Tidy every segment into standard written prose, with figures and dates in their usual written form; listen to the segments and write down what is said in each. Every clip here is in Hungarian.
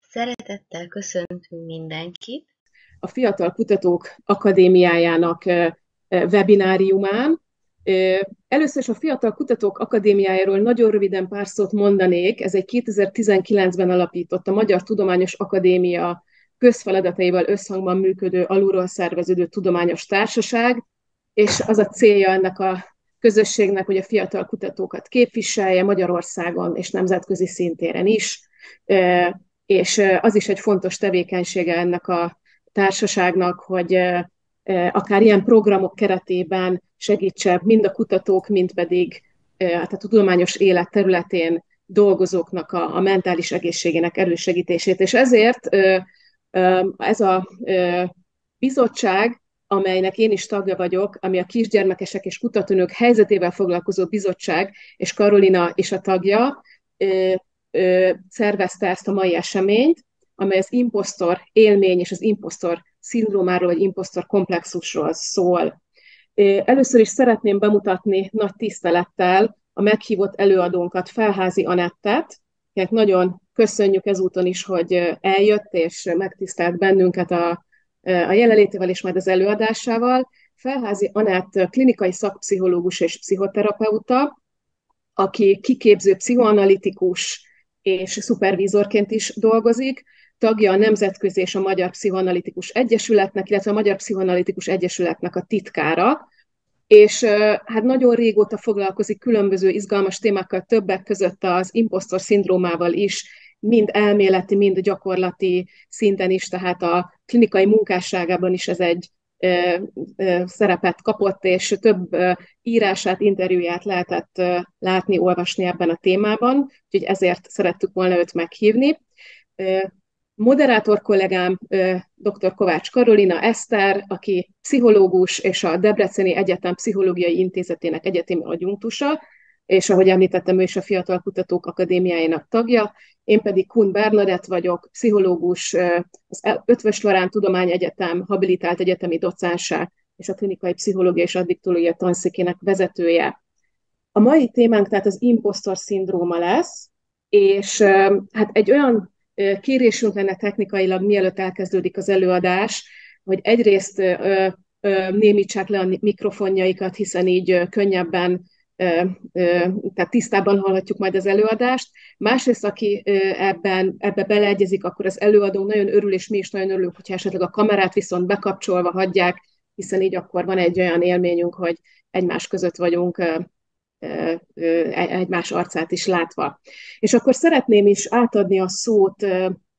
Szeretettel köszöntünk mindenkit. A Fiatal Kutatók Akadémiájának webináriumán. Először is a Fiatal Kutatók Akadémiájáról nagyon röviden pár szót mondanék. Ez egy 2019-ben alapított a Magyar Tudományos Akadémia közfeladataival összhangban működő, alulról szerveződő tudományos társaság, és az a célja ennek a közösségnek, hogy a fiatal kutatókat képviselje Magyarországon és nemzetközi szintéren is, és az is egy fontos tevékenysége ennek a társaságnak, hogy akár ilyen programok keretében segítse mind a kutatók, mind pedig hát a tudományos élet területén dolgozóknak a mentális egészségének elősegítését. És ezért ez a bizottság, amelynek én is tagja vagyok, ami a kisgyermekesek és kutatónők helyzetével foglalkozó bizottság, és Karolina is a tagja, szervezte ezt a mai eseményt, amely az imposztor élmény és az imposztor szindrómáról, vagy imposztor komplexusról szól. Először is szeretném bemutatni nagy tisztelettel a meghívott előadónkat, Felházi Anettet, akinek nagyon köszönjük ezúton is, hogy eljött és megtisztelt bennünket a jelenlétével és majd az előadásával. Felházi Anett klinikai szakpszichológus és pszichoterapeuta, aki kiképző pszichoanalitikus és szupervízorként is dolgozik, tagja a Nemzetközi és a Magyar Pszichoanalitikus Egyesületnek, illetve a Magyar Pszichoanalitikus Egyesületnek a titkára, és hát nagyon régóta foglalkozik különböző izgalmas témákkal, többek között az imposztor szindrómával is, mind elméleti, mind gyakorlati szinten is, tehát a klinikai munkásságában is ez egy szerepet kapott, és több írását, interjúját lehetett látni, olvasni ebben a témában, úgyhogy ezért szerettük volna őt meghívni. Moderátor kollégám dr. Kovács Karolina Eszter, aki pszichológus és a Debreceni Egyetem Pszichológiai Intézetének egyetemi adjunktusa, és ahogy említettem, ő is a Fiatal Kutatók Akadémiájának tagja. Én pedig Kun Bernadett vagyok, pszichológus, az Eötvös Loránd Tudományegyetem habilitált egyetemi docense és a klinikai pszichológia és addiktológia tanszékének vezetője. A mai témánk tehát az imposztor szindróma lesz, és hát egy olyan kérésünk lenne technikailag, mielőtt elkezdődik az előadás, hogy egyrészt némítsák le a mikrofonjaikat, hiszen így könnyebben, tehát tisztában hallhatjuk majd az előadást. Másrészt, aki ebbe beleegyezik, akkor az előadó nagyon örül, és mi is nagyon örülünk, hogyha esetleg a kamerát viszont bekapcsolva hagyják, hiszen így akkor van egy olyan élményünk, hogy egymás között vagyunk, egymás arcát is látva. És akkor szeretném is átadni a szót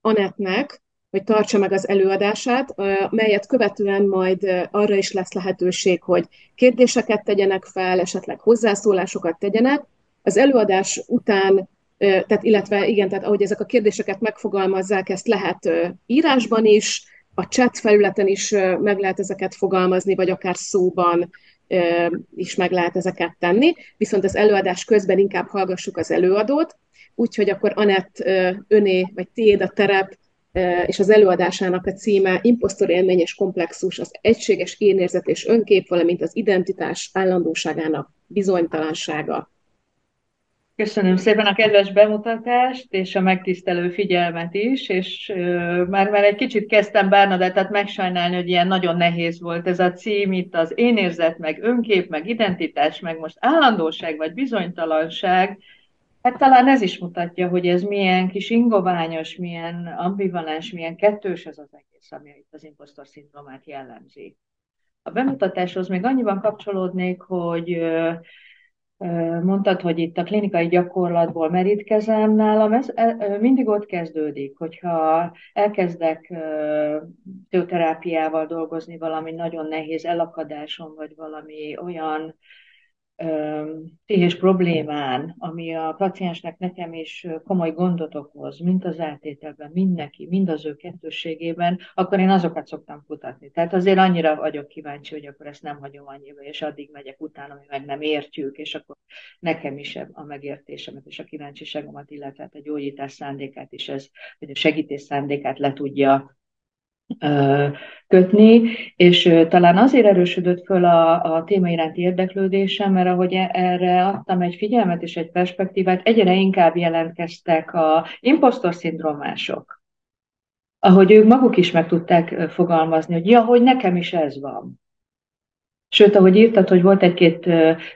Anettnek, hogy tartsa meg az előadását, melyet követően majd arra is lesz lehetőség, hogy kérdéseket tegyenek fel, esetleg hozzászólásokat tegyenek. Az előadás után, tehát, illetve igen, tehát ahogy ezek a kérdéseket megfogalmazzák, ezt lehet írásban is, a chat felületen is meg lehet ezeket fogalmazni, vagy akár szóban is meg lehet ezeket tenni, viszont az előadás közben inkább hallgassuk az előadót, úgyhogy akkor Anett, öné, vagy tiéd a terep, és az előadásának a címe Imposztor élmény és komplexus, az egységes énérzet és önkép, valamint az identitás állandóságának bizonytalansága. Köszönöm szépen a kedves bemutatást, és a megtisztelő figyelmet is, és már egy kicsit kezdtem Bernadettet megsajnálni, hogy ilyen nagyon nehéz volt ez a cím, itt az énérzet, meg önkép, meg identitás, meg most állandóság, vagy bizonytalanság. Hát talán ez is mutatja, hogy ez milyen kis ingoványos, milyen ambivalens, milyen kettős ez az egész, ami itt az imposztor szindrómát jellemzi. A bemutatáshoz még annyiban kapcsolódnék, hogy mondtad, hogy itt a klinikai gyakorlatból merítkezem. Nálam ez mindig ott kezdődik, hogyha elkezdek pszichoterápiával dolgozni, valami nagyon nehéz elakadáson, vagy valami olyan pszichés problémán, ami a paciensnek, nekem is komoly gondot okoz, mint az áttételben, mindenki, mind az ő kettősségében, akkor én azokat szoktam kutatni. Tehát azért annyira vagyok kíváncsi, hogy akkor ezt nem hagyom annyiba, és addig megyek utána, ami meg nem értjük, és akkor nekem is a megértésemet és a kíváncsiságomat, illetve a gyógyítás szándékát is ez, vagy a segítés szándékát le tudja kötni, és talán azért erősödött föl a téma iránti érdeklődésem, mert ahogy erre adtam egy figyelmet és egy perspektívát, egyre inkább jelentkeztek a imposztor szindrómások. ahogy ők maguk is meg tudták fogalmazni, hogy ja, hogy nekem is ez van. Sőt, ahogy írtad, hogy volt egy-két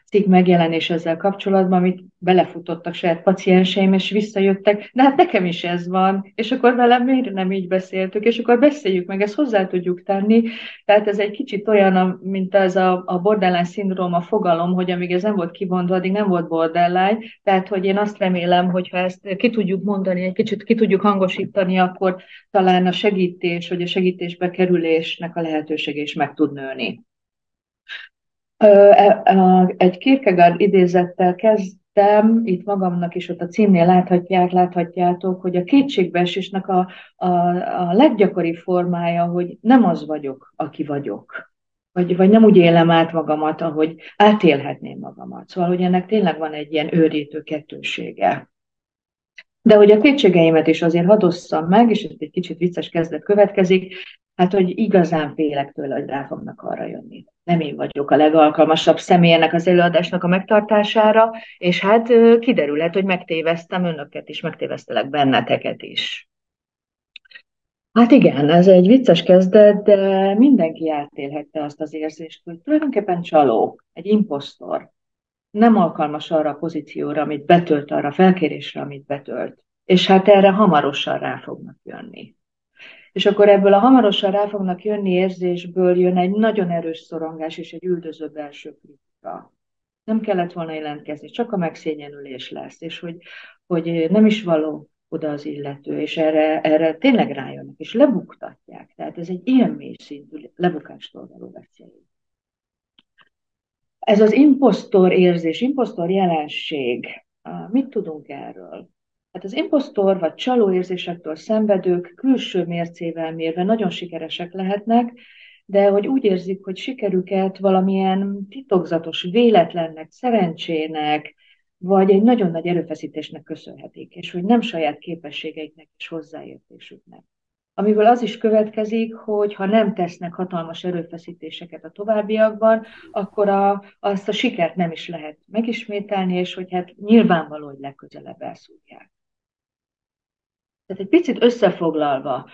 cikk megjelenés ezzel kapcsolatban, amit belefutottak saját pacienseim, és visszajöttek, de hát nekem is ez van, és akkor velem miért nem így beszéltük, és akkor beszéljük meg, ezt hozzá tudjuk tenni. Tehát ez egy kicsit olyan, mint ez a borderline szindróma fogalom, hogy amíg ez nem volt kimondva, addig nem volt borderline, tehát hogy én azt remélem, hogy ha ezt ki tudjuk mondani, egy kicsit ki tudjuk hangosítani, akkor talán a segítés, vagy a segítésbe kerülésnek a lehetősége is meg tud nőni. Egy Kierkegaard idézettel kezdtem, itt magamnak is ott a címnél láthatjátok, hogy a kétségbeesésnek a leggyakoribb formája, hogy nem az vagyok, aki vagyok. Vagy nem úgy élem át magamat, ahogy átélhetném magamat. Szóval, hogy ennek tényleg van egy ilyen őrítő kettősége. De hogy a kétségeimet is azért hadosszam meg, és itt egy kicsit vicces kezdet következik, hát, hogy igazán félek tőle, hogy rá fognak arra jönni. Nem én vagyok a legalkalmasabb személy ennek az előadásnak a megtartására, és hát kiderülhet, hogy megtévesztem önöket is, megtévesztelek benneteket is. Hát igen, ez egy vicces kezdet, de mindenki átélhette azt az érzést, hogy tulajdonképpen csaló, egy imposztor. Nem alkalmas arra a pozícióra, amit betölt, arra a felkérésre, amit betölt. És hát erre hamarosan rá fognak jönni. És akkor ebből a hamarosan rá fognak jönni érzésből jön egy nagyon erős szorongás és egy üldöző belső kritika. Nem kellett volna jelentkezni, csak a megszégyenülés lesz, és hogy nem is való oda az illető, és erre tényleg rájönnek, és lebuktatják. Tehát ez egy ilyen mély szintű lebukástól való veszély. Ez az imposztor érzés, imposztor jelenség, mit tudunk erről? Hát az imposztor vagy csaló érzésektől szenvedők külső mércével mérve nagyon sikeresek lehetnek, de hogy úgy érzik, hogy sikerüket valamilyen titokzatos véletlennek, szerencsének, vagy egy nagyon nagy erőfeszítésnek köszönhetik, és hogy nem saját képességeiknek és hozzáértésüknek. Amiből az is következik, hogy ha nem tesznek hatalmas erőfeszítéseket a továbbiakban, akkor azt a sikert nem is lehet megismételni, és hogy hát nyilvánvaló, hogy legközelebb elszúrják. Tehát egy picit összefoglalva,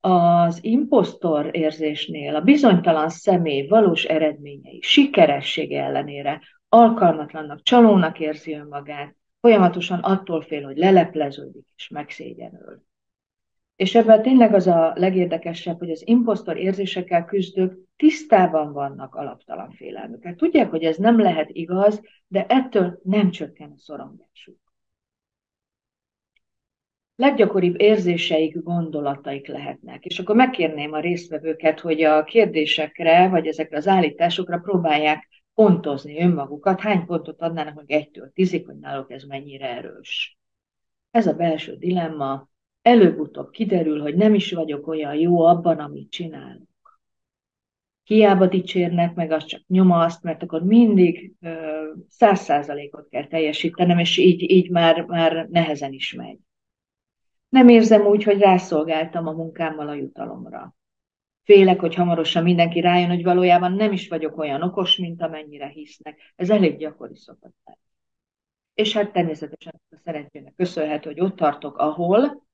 az imposztor érzésnél a bizonytalan személy valós eredményei, sikeressége ellenére alkalmatlannak, csalónak érzi önmagát, folyamatosan attól fél, hogy lelepleződik és megszégyenül. És ebben tényleg az a legérdekesebb, hogy az imposztor érzésekkel küzdők tisztában vannak alaptalan félelmükkel. Tudják, hogy ez nem lehet igaz, de ettől nem csökken a szorongásuk. Leggyakoribb érzéseik, gondolataik lehetnek. És akkor megkérném a résztvevőket, hogy a kérdésekre, vagy ezekre az állításokra próbálják pontozni önmagukat. Hány pontot adnának meg 1-től 10-ig, hogy náluk ez mennyire erős. Ez a belső dilemma. Előbb-utóbb kiderül, hogy nem is vagyok olyan jó abban, amit csinálok. Hiába dicsérnek, meg az csak nyomaszt, mert akkor mindig 100%-ot kell teljesítenem, és így már nehezen is megy. Nem érzem úgy, hogy rászolgáltam a munkámmal a jutalomra. Félek, hogy hamarosan mindenki rájön, hogy valójában nem is vagyok olyan okos, mint amennyire hisznek. Ez elég gyakori szokott lenni. És hát természetesen a szerencsének köszönhető, hogy ott tartok, ahol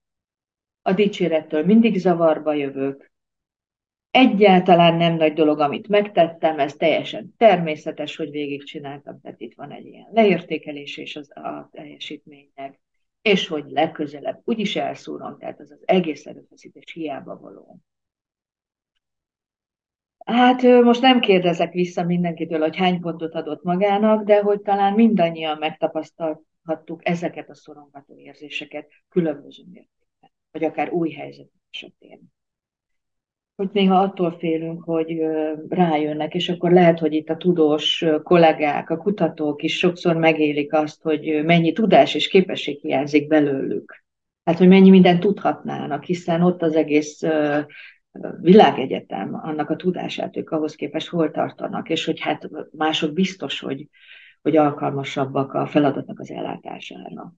a dicsérettől mindig zavarba jövök. Egyáltalán nem nagy dolog, amit megtettem, ez teljesen természetes, hogy végigcsináltam, tehát itt van egy ilyen leértékelés és a teljesítménynek, és hogy legközelebb úgyis elszúrom, tehát az egész erőfeszítés hiába való. Hát most nem kérdezek vissza mindenkitől, hogy hány pontot adott magának, de hogy talán mindannyian megtapasztalhattuk ezeket a szorongató érzéseket különböző mértékben, vagy akár új helyzet esetén. Hogy néha attól félünk, hogy rájönnek, és akkor lehet, hogy itt a tudós kollégák, a kutatók is sokszor megélik azt, hogy mennyi tudás és képesség hiányzik belőlük. Hát, hogy mennyi mindent tudhatnának, hiszen ott az egész világegyetem, annak a tudását ők ahhoz képest hol tartanak, és hogy hát mások biztos, hogy alkalmasabbak a feladatnak az ellátására.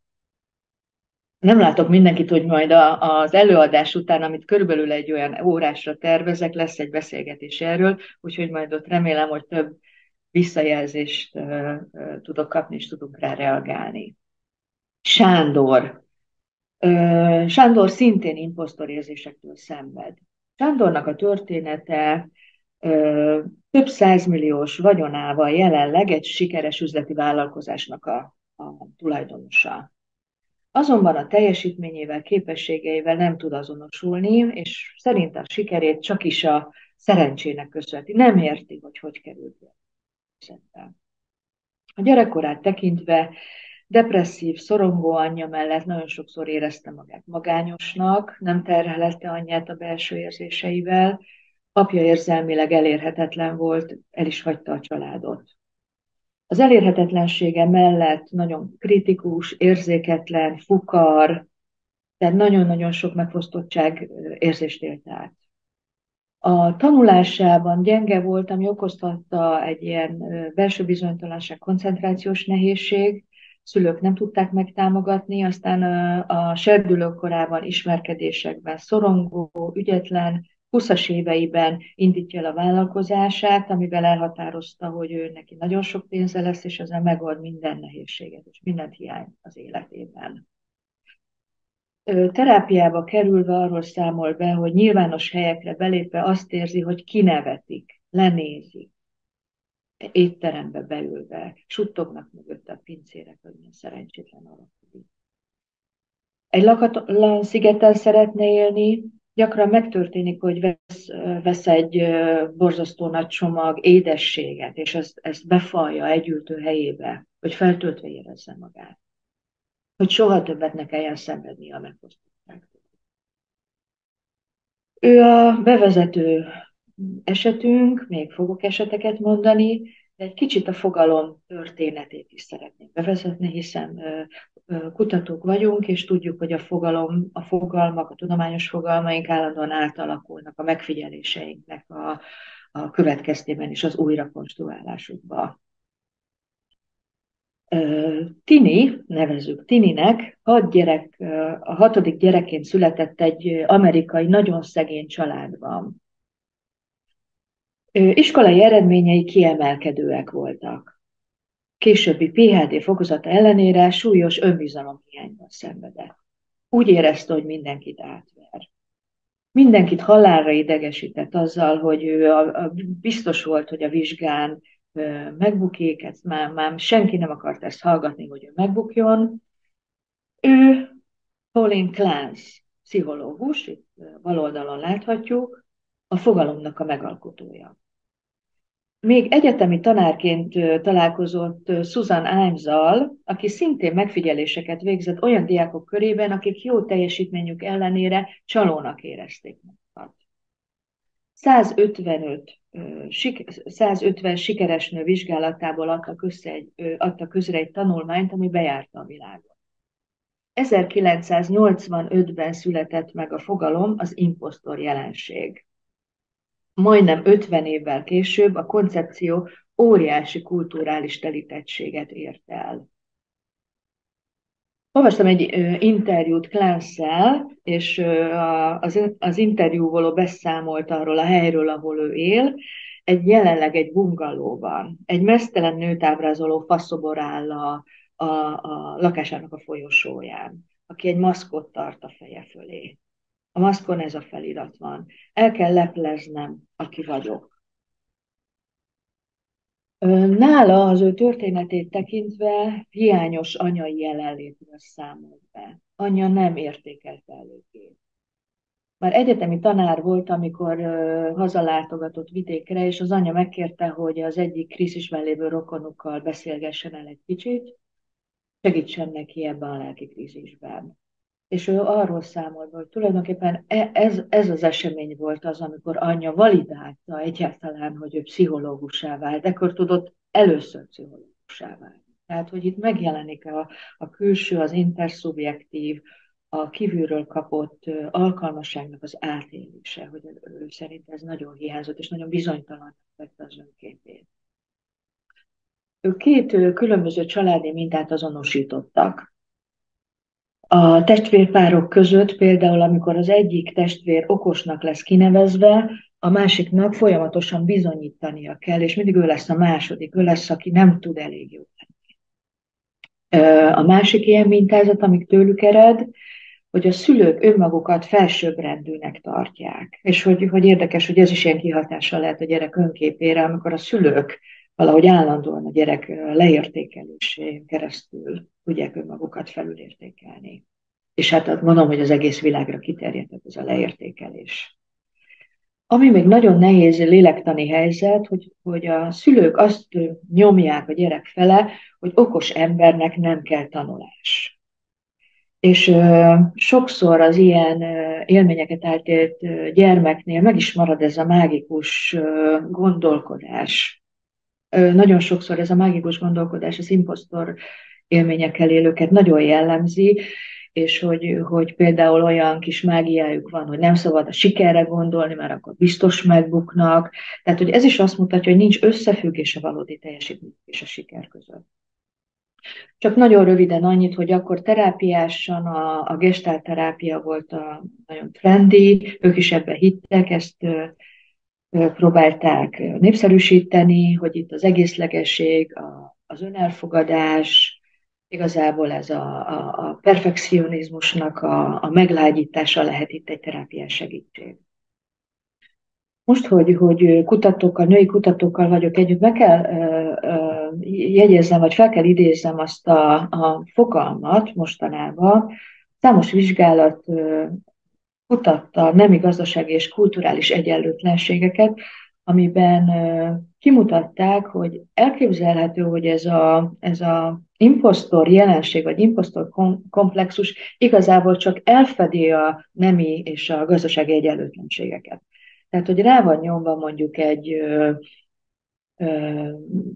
Nem látok mindenkit, hogy majd az előadás után, amit körülbelül egy olyan órásra tervezek, lesz egy beszélgetés erről, úgyhogy majd ott remélem, hogy több visszajelzést tudok kapni, és tudunk rá reagálni. Sándor, Sándor szintén imposztorérzésektől szenved. Sándornak a története több százmilliós vagyonával jelenleg egy sikeres üzleti vállalkozásnak a tulajdonosa. Azonban a teljesítményével, képességeivel nem tud azonosulni, és szerint a sikerét csak is a szerencsének köszönheti. Nem érti, hogy került be. A gyerekkorát tekintve depresszív, szorongó anyja mellett nagyon sokszor érezte magát magányosnak, nem terhelte anyját a belső érzéseivel, apja érzelmileg elérhetetlen volt, el is hagyta a családot. Az elérhetetlensége mellett nagyon kritikus, érzéketlen, fukar, tehát nagyon-nagyon sok megfosztottság érzést élt át. A tanulásában gyenge volt, ami okoztatta egy ilyen belső bizonytalanság, koncentrációs nehézség, szülők nem tudták megtámogatni, aztán a serdülő korában ismerkedésekben szorongó, ügyetlen, 20-as éveiben indítja el a vállalkozását, amivel elhatározta, hogy ő neki nagyon sok pénze lesz, és ezzel megold minden nehézséget, és mindent hiány az életében. Terápiába kerülve arról számol be, hogy nyilvános helyekre belépve azt érzi, hogy kinevetik, lenézik, étterembe beülve, suttognak mögötte a pincérek, hogy milyen szerencsétlen alakulik. Egy lakatlan szigeten szeretne élni, gyakran megtörténik, hogy vesz egy borzasztó nagy csomag édességet, és ezt befalja egy ültő helyébe, hogy feltöltve érezze magát. Hogy soha többet ne kelljen szenvedni a megfosztottságtól. Ő a bevezető esetünk, még fogok eseteket mondani, de egy kicsit a fogalom történetét is szeretnék bevezetni, hiszen kutatók vagyunk, és tudjuk, hogy a fogalmak, a tudományos fogalmaink állandóan átalakulnak a megfigyeléseinknek a következtében is az újrakonstruálásukba. Tini, nevezzük Tininek, a 6. gyerekként született egy amerikai nagyon szegény családban. Iskolai eredményei kiemelkedőek voltak. Későbbi PhD fokozata ellenére súlyos önbizalomhiányban szenvedett. Úgy érezte, hogy mindenkit átver. Mindenkit halálra idegesített azzal, hogy ő biztos volt, hogy a vizsgán megbukik, ezt már senki nem akart ezt hallgatni, hogy ő megbukjon. Ő Pauline Clance, pszichológus, itt bal oldalon láthatjuk, a fogalomnak a megalkotója. Még egyetemi tanárként találkozott Susan Imes-zal, aki szintén megfigyeléseket végzett olyan diákok körében, akik jó teljesítményük ellenére csalónak érezték magukat. 150 sikeres nő vizsgálatából adtak közre egy tanulmányt, ami bejárta a világot. 1985-ben született meg a fogalom, az imposztor jelenség. Majdnem 50 évvel később a koncepció óriási kulturális telítettséget ért el. Olvastam egy interjút Clance-szel, és az interjúból beszámolt arról a helyről, ahol ő él, jelenleg egy bungalóban. Egy meztelen nőt ábrázoló faszobor áll a lakásának a folyosóján, aki egy maszkot tart a feje fölé. A maszkon ez a felirat van. El kell lepleznem, aki vagyok. Nála az ő történetét tekintve hiányos anyai jelenlétről számolt be. Anyja nem értékelte eléggé. Már egyetemi tanár volt, amikor hazalátogatott vidékre, és az anyja megkérte, hogy az egyik krízisben lévő rokonukkal beszélgessen el egy kicsit, segítsen neki ebben a lelki krízisben. És ő arról számolt, hogy tulajdonképpen ez az esemény volt az, amikor anyja validálta egyáltalán, hogy ő pszichológussá vált, ekkor tudott először pszichológussá válni. Tehát, hogy itt megjelenik a külső, az interszubjektív, a kívülről kapott alkalmasságnak az átélése, hogy ő szerint ez nagyon hiányzott, és nagyon bizonytalan tette az önképét. Ők 2 különböző családi mintát azonosítottak. A testvérpárok között például, amikor az egyik testvér okosnak lesz kinevezve, a másiknak folyamatosan bizonyítania kell, és mindig ő lesz a második, ő lesz, aki nem tud elég jó lenni. A másik ilyen mintázat, amik tőlük ered, hogy a szülők önmagukat felsőbbrendűnek tartják. És hogy érdekes, hogy ez is ilyen kihatással lehet a gyerek önképére, amikor a szülők valahogy állandóan a gyerek leértékelésén keresztül tudják önmagukat felülértékelni. És hát mondom, hogy az egész világra kiterjedt ez a leértékelés. Ami még nagyon nehéz lélektani helyzet, hogy a szülők azt nyomják a gyerek fele, hogy okos embernek nem kell tanulás. És sokszor az ilyen élményeket átélt gyermeknél meg is marad ez a mágikus gondolkodás. Nagyon sokszor ez a mágikus gondolkodás az imposztor élményekkel élőket nagyon jellemzi, és hogy például olyan kis mágiájuk van, hogy nem szabad a sikerre gondolni, mert akkor biztos megbuknak. Tehát, hogy ez is azt mutatja, hogy nincs összefüggés a valódi teljesítmény és a siker között. Csak nagyon röviden annyit, hogy akkor terápiásan a gestalt terápia volt nagyon trendy, ők is ebbe hittek, ezt próbálták népszerűsíteni, hogy itt az egészlegesség, az önelfogadás, igazából ez a perfekcionizmusnak a meglágyítása lehet itt egy terápiás segítség. Most, hogy kutatókkal, női kutatókkal vagyok együtt, meg kell jegyezzem, vagy fel kell idézzem azt a fogalmat mostanában. Számos vizsgálat kutatta nemi gazdasági és kulturális egyenlőtlenségeket, amiben kimutatták, hogy elképzelhető, hogy ez a imposztor jelenség, vagy imposztor komplexus igazából csak elfedi a nemi és a gazdasági egyenlőtlenségeket. Tehát, hogy rá van nyomva mondjuk egy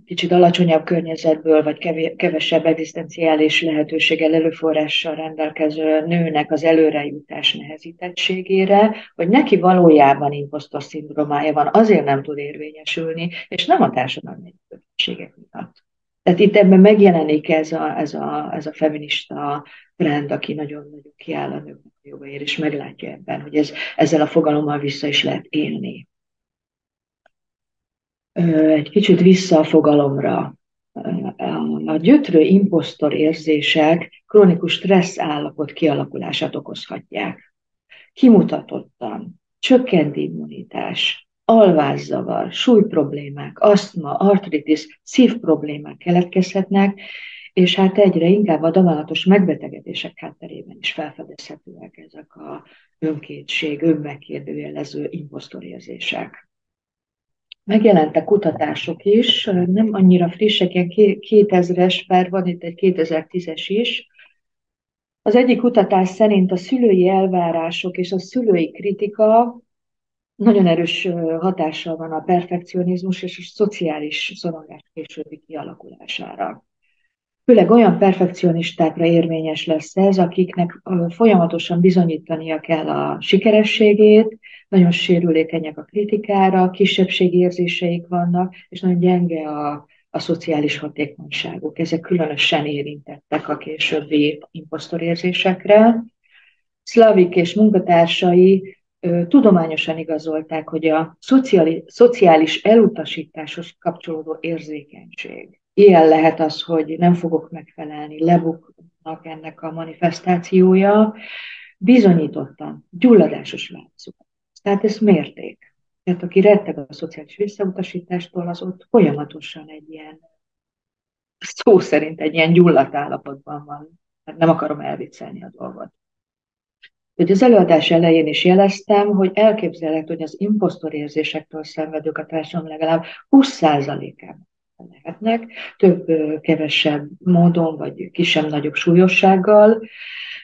kicsit alacsonyabb környezetből, vagy kevesebb egzisztenciális lehetőséggel, előforrással rendelkező nőnek az előrejutás nehezítettségére, hogy neki valójában imposztor szindrómája van, azért nem tud érvényesülni, és nem a társadalmi többségek miatt. Tehát itt ebben megjelenik ez a feminista trend, aki nagyon-nagyon kiáll a nőknek a jogaért, és meglátja ebben, hogy ezzel a fogalommal vissza is lehet élni. Egy kicsit vissza a fogalomra. A gyötrő imposztor érzések krónikus stressz állapot kialakulását okozhatják. Kimutatottan csökkent immunitás, alvászavar, súlyproblémák, asztma, artritis, szívproblémák keletkezhetnek, és hát egyre inkább a daganatos megbetegedések hátterében is felfedezhetőek ezek a önkétség, önmegkérdőjelező imposztorérzések. Megjelentek kutatások is, nem annyira frissek, ilyen 2000-es, bár van itt egy 2010-es is. Az egyik kutatás szerint a szülői elvárások és a szülői kritika nagyon erős hatással van a perfekcionizmus és a szociális szorongás későbbi kialakulására. Főleg olyan perfekcionistákra érvényes lesz ez, akiknek folyamatosan bizonyítania kell a sikerességét, nagyon sérülékenyek a kritikára, kisebbségi érzéseik vannak, és nagyon gyenge a szociális hatékonyságuk. Ezek különösen érintettek a későbbi imposztorérzésekre. Slavik és munkatársai tudományosan igazolták, hogy a szociális elutasításhoz kapcsolódó érzékenység. Ilyen lehet az, hogy nem fogok megfelelni, lebuknak ennek a manifestációja, bizonyítottan gyulladásos válaszuk. Tehát ez mérték. Tehát aki retteg a szociális visszautasítástól, az ott folyamatosan egy ilyen, szó szerint egy ilyen gyulladt állapotban van. Hát nem akarom elviccelni a dolgot. Hogy az előadás elején is jeleztem, hogy elképzelhető, hogy az imposztor érzésektől szenvedők a társadalom legalább 20%-ában lehetnek, több-kevesebb módon, vagy kisebb-nagyobb súlyossággal,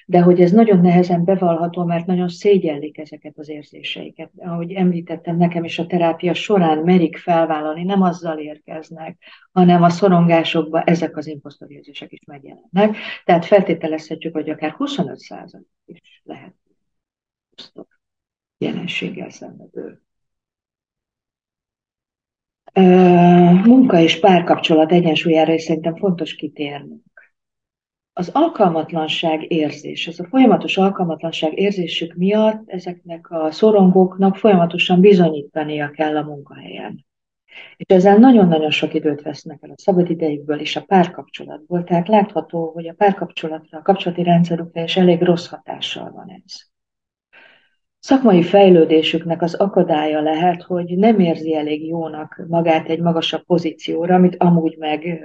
de hogy ez nagyon nehezen bevallható, mert nagyon szégyellik ezeket az érzéseiket. Ahogy említettem, nekem is a terápia során merik felvállalni, nem azzal érkeznek, hanem a szorongásokban ezek az imposztor érzések is megjelennek. Tehát feltételezhetjük, hogy akár 25% is lehet imposztor jelenséggel szenvedő. Munka és párkapcsolat egyensúlyára is szerintem fontos kitérnünk. Az alkalmatlanság érzés, ez a folyamatos alkalmatlanság érzésük miatt ezeknek a szorongóknak folyamatosan bizonyítania kell a munkahelyen. És ezzel nagyon-nagyon sok időt vesznek el a szabadidejükből és a párkapcsolatból, tehát látható, hogy a párkapcsolatra, a kapcsolati rendszerükre is elég rossz hatással van ez. Szakmai fejlődésüknek az akadálya lehet, hogy nem érzi elég jónak magát egy magasabb pozícióra, amit amúgy meg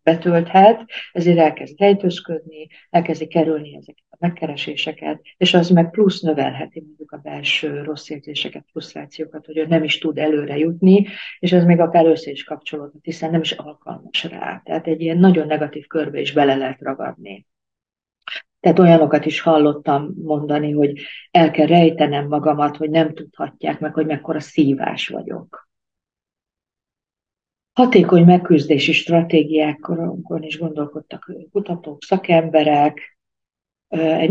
betölthet, ezért elkezd rejtőzködni, elkezdi kerülni ezeket a megkereséseket, és az meg plusz növelheti mondjuk a belső rossz érzéseket, frusztrációkat, hogy ő nem is tud előre jutni, és ez még akár össze is kapcsolódhat, hiszen nem is alkalmas rá. Tehát egy ilyen nagyon negatív körbe is bele lehet ragadni. Tehát olyanokat is hallottam mondani, hogy el kell rejtenem magamat, hogy nem tudhatják meg, hogy mekkora szívás vagyok. Hatékony megküzdési stratégiákon is gondolkodtak kutatók, szakemberek. Egy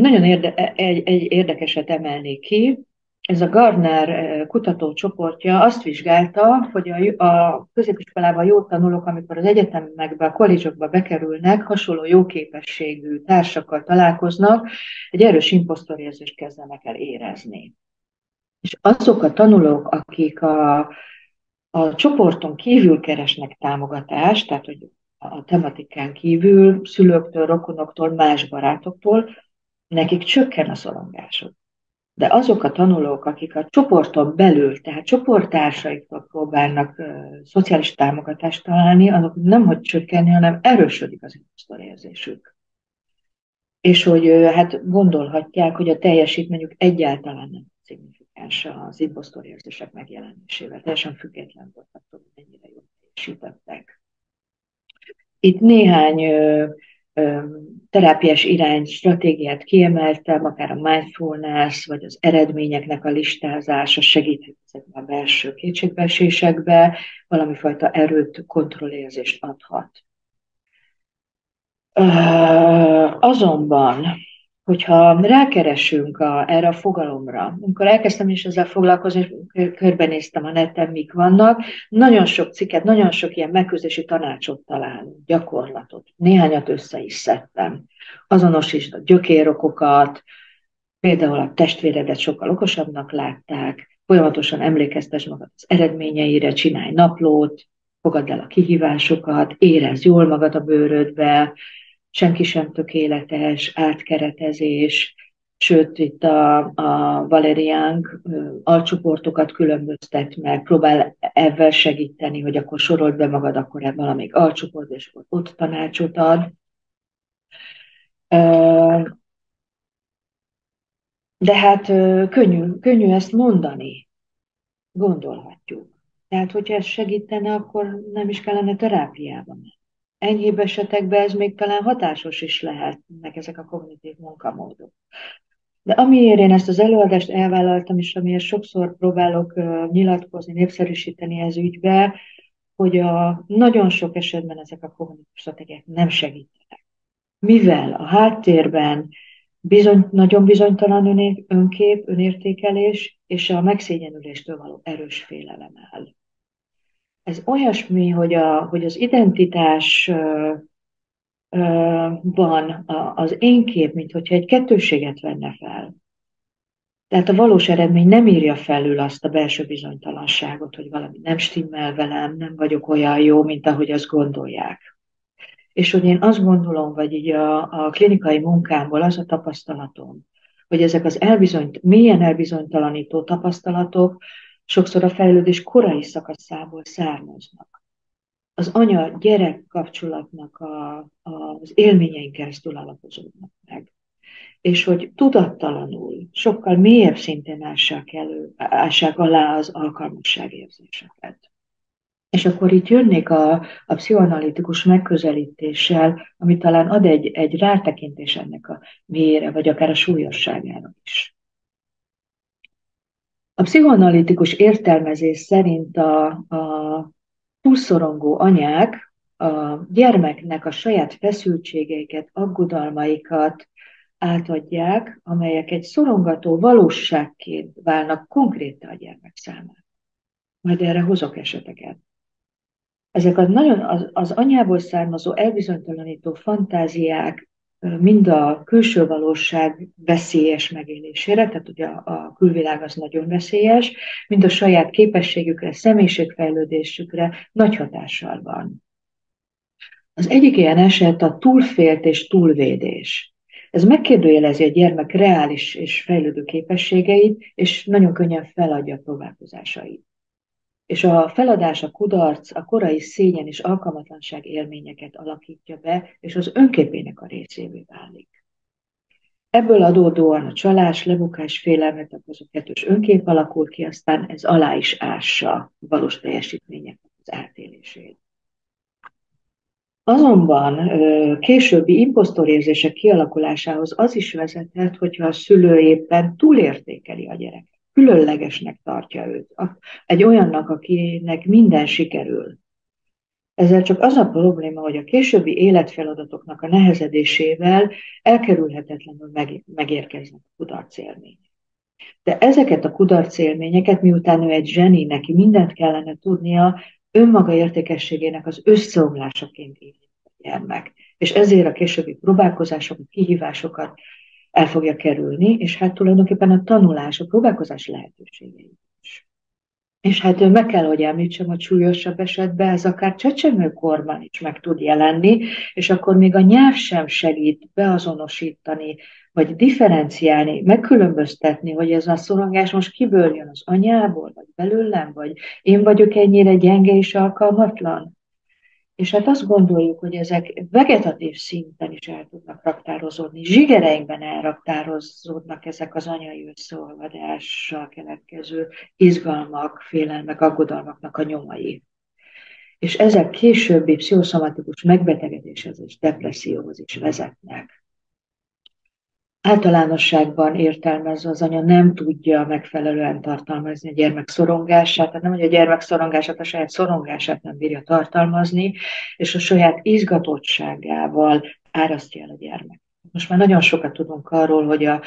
érdekeset emelnék ki. Ez a Gardner kutatócsoportja azt vizsgálta, hogy a középiskolában jó tanulók, amikor az egyetemekbe, a kollégiokba bekerülnek, hasonló jó képességű társakkal találkoznak, egy erős imposztorérzést kezdenek el érezni. És azok a tanulók, akik a csoporton kívül keresnek támogatást, tehát hogy a tematikán kívül, szülőktől, rokonoktól, más barátoktól, nekik csökken a szorongásuk. De azok a tanulók, akik a csoporton belül, tehát csoporttársaitól próbálnak szociális támogatást találni, azok nem hogy csökkenni, hanem erősödik az imposztorérzésük. És hogy hát gondolhatják, hogy a teljesítményük egyáltalán nem szignifikáns az imposztorérzések megjelenésével. Teljesen független volt attól, hogy mennyire jól teljesítettek. Itt néhány terápiás irány, stratégiát kiemeltem, akár a mindfulness, vagy az eredményeknek a listázása segíthet ezekben a belső kétségbeesésekbe, valami fajta erőt, kontrollérzést adhat. Azonban, hogyha rákeresünk erre a fogalomra, amikor elkezdtem is ezzel foglalkozni, és körbenéztem a neten, mik vannak, nagyon sok cikket, nagyon sok ilyen megküzdési tanácsot találunk, gyakorlatot. Néhányat össze is szedtem. Azonosítsd a gyökérokokat, például a testvéredet sokkal okosabbnak látták, folyamatosan emlékeztes magad az eredményeire, csinálj naplót, fogadd el a kihívásokat, érezd jól magad a bőrödbe, senki sem tökéletes, átkeretezés, sőt, itt a Valerian alcsoportokat különböztet meg, próbál ebben segíteni, hogy akkor sorold be magad, akkor valamelyik alcsoport, és akkor ott tanácsot ad. De hát könnyű ezt mondani, gondolhatjuk. Tehát, hogyha ez segítene, akkor nem is kellene terápiában menni. Enyhébb esetekben ez még talán hatásos is lehetnek ezek a kognitív munkamódok. De amiért én ezt az előadást elvállaltam, és amiért sokszor próbálok nyilatkozni, népszerűsíteni ez ügybe, hogy nagyon sok esetben ezek a kognitív stratégiák nem segítenek. Mivel a háttérben nagyon bizonytalan önkép, önértékelés és a megszégyenüléstől való erős félelem áll. Ez olyasmi, hogy az identitásban az én kép, mint hogyha egy kettősséget venne fel. Tehát a valós eredmény nem írja felül azt a belső bizonytalanságot, hogy valami nem stimmel velem, nem vagyok olyan jó, mint ahogy azt gondolják. És hogy én azt gondolom, vagy így a klinikai munkámból az a tapasztalatom, hogy ezek az mélyen elbizonytalanító tapasztalatok sokszor a fejlődés korai szakaszából származnak. Az anya-gyerek kapcsolatnak az élményein keresztül alapozódnak meg. És hogy tudattalanul, sokkal mélyebb szinten ássák alá az alkalmasságérzéseket. És akkor itt jönnék a pszichoanalitikus megközelítéssel, ami talán ad egy rátekintés ennek a mélyére, vagy akár a súlyosságára is. A pszichoanalitikus értelmezés szerint a túlszorongó anyák a gyermeknek a saját feszültségeiket, aggodalmaikat átadják, amelyek egy szorongató valóságként válnak konkrétan a gyermek számára. Majd erre hozok eseteket. Ezek az anyából származó elbizonytalanító fantáziák mind a külső valóság veszélyes megélésére, tehát ugye a külvilág az nagyon veszélyes, mind a saját képességükre, személyiségfejlődésükre nagy hatással van. Az egyik ilyen eset a túlfélt és túlvédés. Ez megkérdőjelezi a gyermek reális és fejlődő képességeit, és nagyon könnyen feladja a próbálkozásait. És a feladás, a kudarc, a korai szégyen és alkalmatlanság élményeket alakítja be, és az önképének a részévé válik. Ebből adódóan a csalás, lebukás, félelmet okozó kettős önkép alakul ki, aztán ez alá is ássa a valós teljesítményeknek az átélését. Azonban későbbi imposztorérzések kialakulásához az is vezethet, hogyha a szülő éppen túlértékeli a gyereket, különlegesnek tartja őt, egy olyannak, akinek minden sikerül. Ezzel csak az a probléma, hogy a későbbi életfeladatoknak a nehezedésével elkerülhetetlenül megérkeznek a kudarcélmények. De ezeket a kudarcélményeket, miután ő egy zseni, neki mindent kellene tudnia, önmaga értékességének az összeomlásaként éli a gyermek. És ezért a későbbi próbálkozásokat, kihívásokat el fogja kerülni, és hát tulajdonképpen a tanulás, a próbálkozás lehetőségei is. És hát meg kell, hogy említsem, hogy súlyosabb esetben ez akár csecsemőkorban is meg tud jelenni, és akkor még a nyelv sem segít beazonosítani, vagy differenciálni, megkülönböztetni, hogy ez a szorongás most kiből jön, az anyából, vagy belőlem, vagy én vagyok ennyire gyenge és alkalmatlan. És hát azt gondoljuk, hogy ezek vegetatív szinten is el tudnak raktározódni, zsigereinkben elraktározódnak ezek az anyai összeolvadással keletkező izgalmak, félelmek, aggodalmaknak a nyomai. És ezek későbbi pszichoszomatikus megbetegedéshez és depresszióhoz is vezetnek. Általánosságban értelmezve az anya nem tudja megfelelően tartalmazni a gyermek szorongását, tehát nem, hogy a gyermek szorongását, a saját szorongását nem bírja tartalmazni, és a saját izgatottságával árasztja el a gyermek. Most már nagyon sokat tudunk arról, hogy a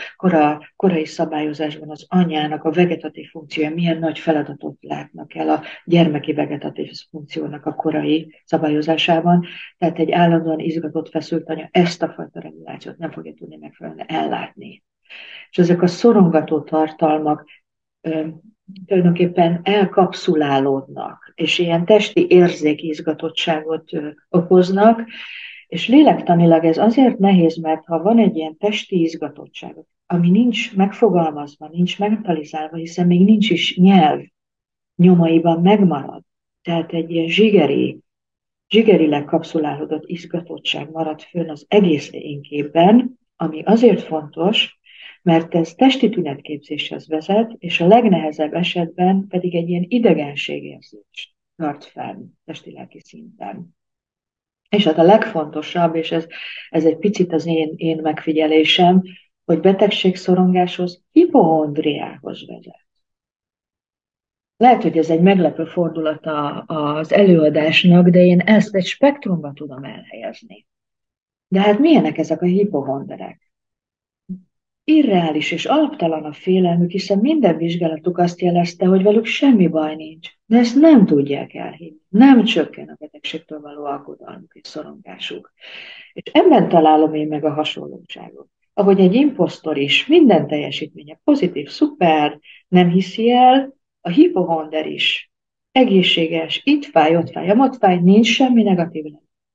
korai szabályozásban az anyának a vegetatív funkciója milyen nagy feladatot látnak el a gyermeki vegetatív funkciónak a korai szabályozásában. Tehát egy állandóan izgatott, feszült anya ezt a fajta regulációt nem fogja tudni megfelelően ellátni. És ezek a szorongató tartalmak tulajdonképpen elkapszulálódnak, és ilyen testi érzékizgatottságot okoznak, és lélektanilag ez azért nehéz, mert ha van egy ilyen testi izgatottság, ami nincs megfogalmazva, nincs mentalizálva, hiszen még nincs is nyelv, nyomaiban megmarad. Tehát egy ilyen zsigerileg kapszulálódott izgatottság marad fönn az egész énképben, ami azért fontos, mert ez testi tünetképzéshez vezet, és a legnehezebb esetben pedig egy ilyen idegenségérzést tart fenn testi-lelki szinten. És hát a legfontosabb, és ez egy picit az én megfigyelésem, hogy betegségszorongáshoz, hipohondriához vezet. Lehet, hogy ez egy meglepő fordulata az előadásnak, de én ezt egy spektrumba tudom elhelyezni. De hát milyenek ezek a hipohonderek? Irreális és alaptalan a félelmük, hiszen minden vizsgálatuk azt jelezte, hogy velük semmi baj nincs. De ezt nem tudják elhinni. Nem csökken a betegségtől való aggodalmuk és szorongásuk. És ebben találom én meg a hasonlóságot. Ahogy egy imposztor is minden teljesítménye pozitív, szuper, nem hiszi el, a hipohonder is egészséges, itt fáj, ott fáj, nincs semmi negatív.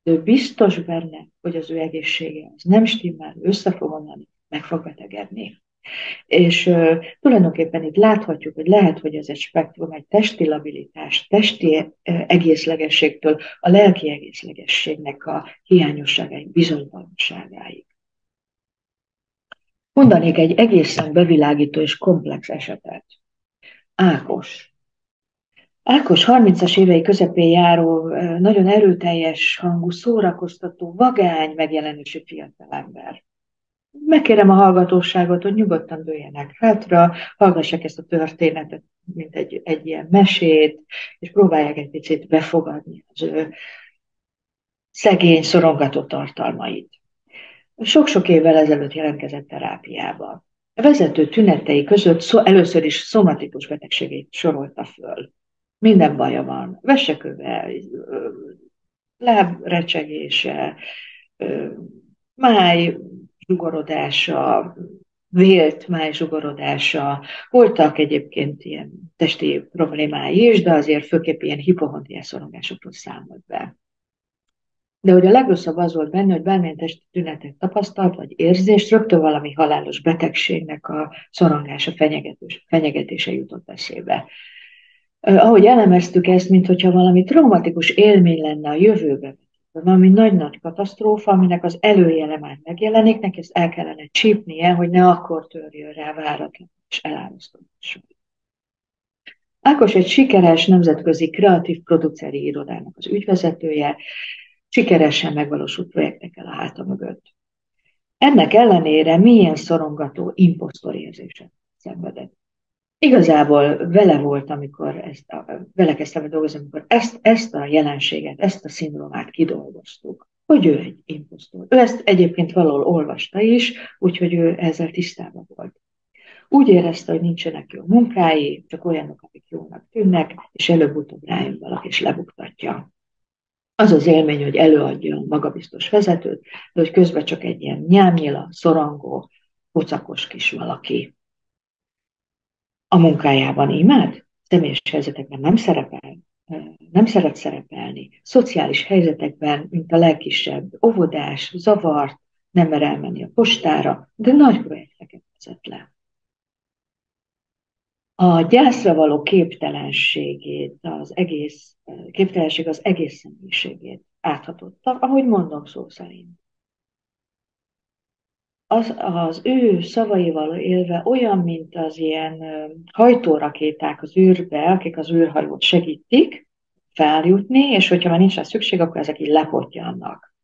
Ő biztos benne, hogy az ő egészsége az nem stimmel, össze fog omlani, meg fog betegedni. És tulajdonképpen itt láthatjuk, hogy lehet, hogy ez egy spektrum, egy testi labilitás, testi egészlegességtől a lelki egészlegességnek a hiányosságáig, bizonytalanságáig. Mondanék egy egészen bevilágító és komplex esetet. Ákos. Ákos 30-as évei közepén járó, nagyon erőteljes hangú, szórakoztató, vagány megjelenésű fiatalember. Megkérem a hallgatóságot, hogy nyugodtan dőljenek hátra, hallgassák ezt a történetet, mint egy ilyen mesét, és próbálják egy picit befogadni az ő szegény, szorongató tartalmait. Sok-sok évvel ezelőtt jelentkezett terápiába. A vezető tünetei között először is szomatikus betegségét sorolta föl. Minden baja van, veseköve, lábrecsegése, máj, zsugorodása, vélt májzsugorodása, voltak egyébként ilyen testi problémái is, de azért főképp ilyen hipohondriás szorongásokról számolt be. De hogy a legrosszabb az volt benne, hogy bármilyen testi tünetet tapasztalt, vagy érzést, rögtön valami halálos betegségnek a szorongása, fenyegetése jutott eszébe. Ahogy elemeztük ezt, mintha valami traumatikus élmény lenne a jövőben, valami nagy-nagy katasztrófa, aminek az előjele már megjelenik, neki ezt el kellene csípnie, hogy ne akkor törjön rá váratlan és elárasztódásra. Ákos egy sikeres nemzetközi kreatív produceri irodának az ügyvezetője, sikeresen megvalósult projektekkel a háta mögött. Ennek ellenére milyen szorongató imposztor érzéset szenvedett. Igazából vele volt, vele kezdtem dolgozni, amikor ezt a jelenséget, ezt a szindrómát kidolgoztuk, hogy ő egy imposztor. Ő ezt egyébként valahol olvasta is, úgyhogy ő ezzel tisztában volt. Úgy érezte, hogy nincsenek jó munkái, csak olyanok, akik jónak tűnnek, és előbb-utóbb rájön valaki, és lebuktatja. Az az élmény, hogy előadja a magabiztos vezetőt, de hogy közben csak egy ilyen nyámnyila, szorongó, pocakos kis valaki. A munkájában imád, személyes helyzetekben nem szeret szerepelni, szociális helyzetekben, mint a legkisebb óvodás, zavart, nem mer elmenni a postára, de nagy projekteket vezet le. A gyászra való képtelenség az egész személyiségét áthatotta, ahogy mondom szó szerint. Az ő szavaival élve olyan, mint az ilyen hajtórakéták az űrbe, akik az űrhajót segítik feljutni, és hogyha már nincs rá szükség, akkor ezek így lepottyannak.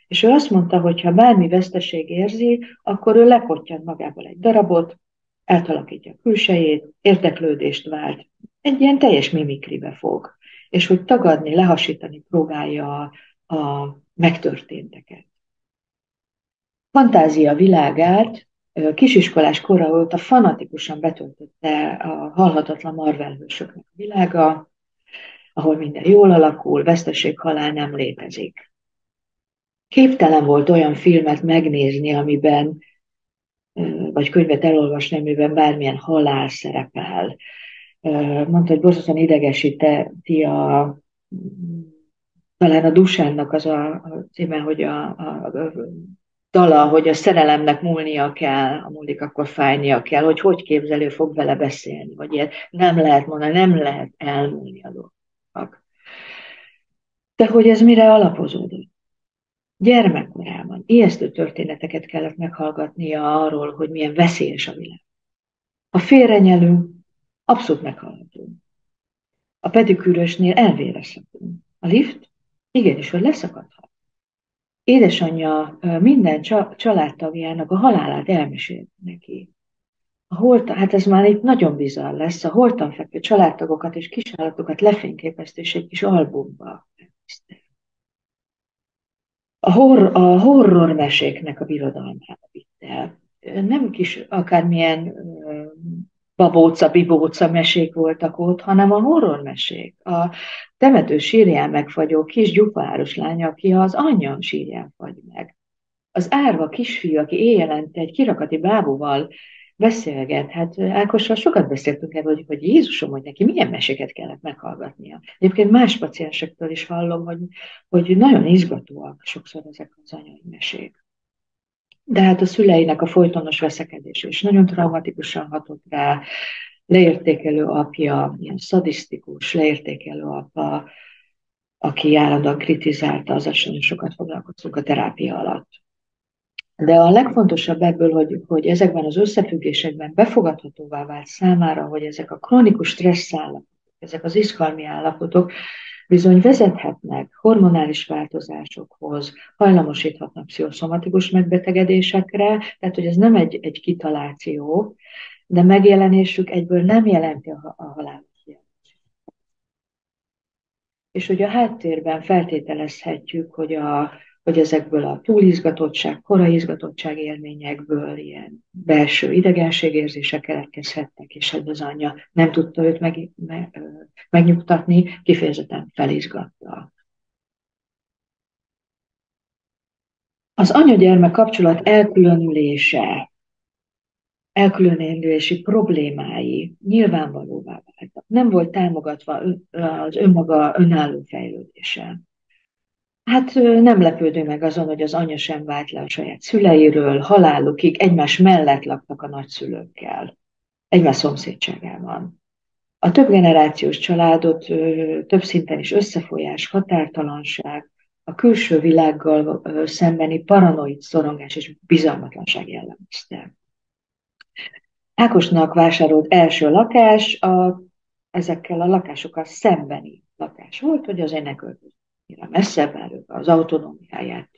És ő azt mondta, hogy ha bármi veszteség érzi, akkor ő lepottyan magából egy darabot, átalakítja a külsejét, érdeklődést vált, egy ilyen teljes mimikribe fog, és hogy tagadni, lehasítani próbálja a megtörténteket. Fantázia világát kisiskolás kora óta fanatikusan betöltötte a halhatatlan Marvel hősöknek a világa, ahol minden jól alakul, veszteség, halál nem létezik. Képtelen volt olyan filmet megnézni, amiben, vagy könyvet elolvasni, amiben bármilyen halál szerepel. Mondta, hogy borzasztóan idegesíti talán a Dusánnak az a címe, hogy a dala, hogy a szerelemnek múlnia kell, a múlik, akkor fájnia kell, hogy képzelő fog vele beszélni, vagy ilyet nem lehet mondani, nem lehet elmúlni a dolgok. De hogy ez mire alapozódott? Gyermekkorában ijesztő történeteket kellett meghallgatnia arról, hogy milyen veszélyes a világ. Ha félrenyelünk, abszolút meghallgatunk. A pedikűrösnél elvérezhetünk. A lift igenis, hogy leszakadhat. Édesanyja minden családtagjának a halálát elmesélt neki. Hát ez már itt nagyon bizarr lesz, a holtan fekvő családtagokat és kisállatokat lefényképezte és egy kis albumba. A horror meséknek a birodalmába vitt el. Nem kis akármilyen babóca-bibóca mesék voltak ott, hanem a horrormesék. A temető sírján megfagyó kis gyufaáros lánya, aki az anyja sírján fagy meg. Az árva kisfiú, aki éjjelente egy kirakati bábúval beszélget. Hát Ákossal sokat beszéltünk erről, hogy Jézusom, hogy neki milyen meséket kellett meghallgatnia. Egyébként más paciensektől is hallom, hogy nagyon izgatóak sokszor ezek az anyai mesék. De hát a szüleinek a folytonos veszekedés is nagyon traumatikusan hatott rá, leértékelő apja, ilyen szadisztikus, leértékelő apa, aki állandóan kritizálta, azzal sem sokat foglalkoztunk a terápia alatt. De a legfontosabb ebből, hogy ezekben az összefüggésekben befogadhatóvá vált számára, hogy ezek a krónikus stressz állapotok, ezek az izgalmi állapotok bizony vezethetnek hormonális változásokhoz, hajlamosíthatnak pszichoszomatikus megbetegedésekre, tehát hogy ez nem egy kitaláció, de megjelenésük egyből nem jelenti a halálos jelentést. És hogy a háttérben feltételezhetjük, hogy ezekből a túlizgatottság, korai izgatottság élményekből ilyen belső idegenségérzések keletkezhetnek, és hogy az anyja nem tudta őt megnyugtatni, kifejezetten felizgatta. Az anya-gyermek kapcsolat elkülönési problémái nyilvánvalóvá váltak. Nem volt támogatva az önmaga önálló fejlődése. Hát nem lepődő meg azon, hogy az anya sem vált le a saját szüleiről, halálukig egymás mellett laktak a nagyszülőkkel, egymás szomszédságában. A több generációs családot több szinten is összefolyás, határtalanság, a külső világgal szembeni paranoid szorongás és bizalmatlanság jellemezte. Ákosnak vásárolt első lakás ezekkel a lakásokkal szembeni lakás volt, hogy azért ne költözön messzebb, bár ők az autonómiáját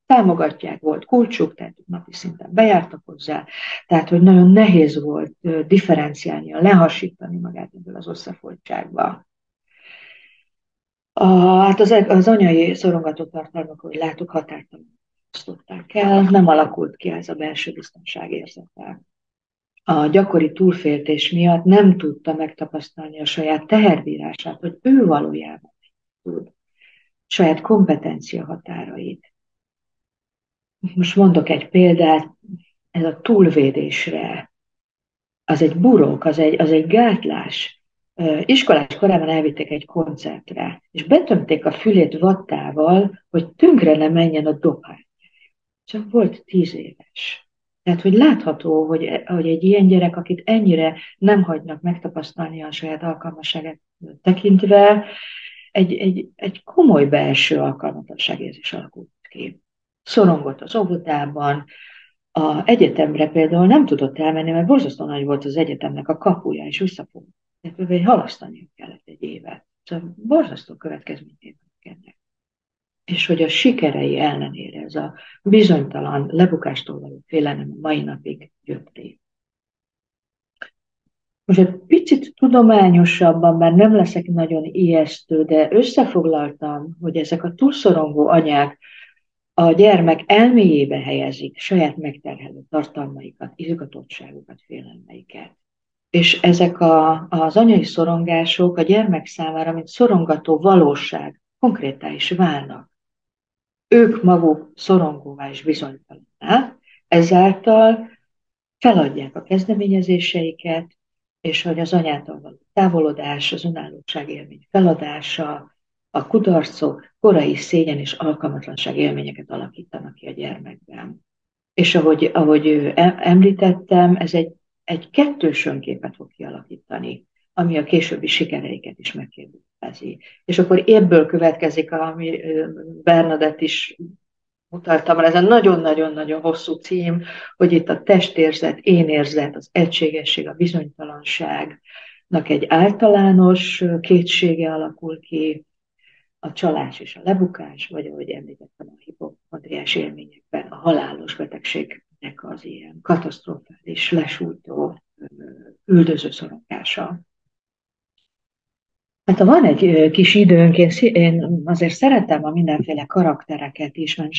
támogatják, volt kulcsuk, tehát napi szinten bejártak hozzá, tehát hogy nagyon nehéz volt differenciálni, lehasítani magát ebből az összefolytságba. Hát az anyai szorongató tartalmak, hogy láttuk, határtalanul osztották el, nem alakult ki ez a belső biztonságérzete. A gyakori túlféltés miatt nem tudta megtapasztalni a saját teherbírását, hogy ő valójában tud, saját kompetencia határait. Most mondok egy példát, ez a túlvédésre, az egy burok, az egy gátlás. Iskolás korában elvitték egy koncertre, és betömték a fülét vattával, hogy tönkre ne menjen a dohány. Csak volt 10 éves. Tehát, hogy látható, hogy egy ilyen gyerek, akit ennyire nem hagynak megtapasztalni a saját alkalmasságát tekintve, egy komoly belső alkalmatlanságérzés alakult ki. Szorongott az óvodában, a egyetemre például nem tudott elmenni, mert borzasztó nagy volt az egyetemnek a kapuja, és visszafogott. Tehát halasztani kellett egy évet. Szóval borzasztó következményei ennek. És hogy a sikerei ellenére ez a bizonytalan, lebukástól való félelem a mai napig gyötri. Most egy picit tudományosabban, már nem leszek nagyon ijesztő, de összefoglaltam, hogy ezek a túlszorongó anyák a gyermek elméjébe helyezik saját megterhelő tartalmaikat, izgatottságukat, félelmeiket. És ezek az anyai szorongások a gyermek számára, mint szorongató valóság, konkréttá is válnak. Ők maguk szorongóvá és bizonytalanná, ezáltal feladják a kezdeményezéseiket, és hogy az anyától való távolodás, az önállóság élmény feladása, a kudarcok korai szégyen és alkalmatlanság élményeket alakítanak ki a gyermekben. És ahogy említettem, ez egy kettős önképet fog kialakítani, ami a későbbi sikereiket is megkérdezi. És akkor ebből következik, ami Bernadett is mutattam rá, ez a nagyon-nagyon-nagyon hosszú cím, hogy itt a testérzet, énérzet, az egységesség, a bizonytalanságnak egy általános kétsége alakul ki, a csalás és a lebukás, vagy ahogy említettem a hipokondriás élményekben, a halálos betegségnek az ilyen katasztrofális, lesújtó, üldöző szorongása. Hát ha van egy kis időnk, én azért szeretem a mindenféle karaktereket is, mert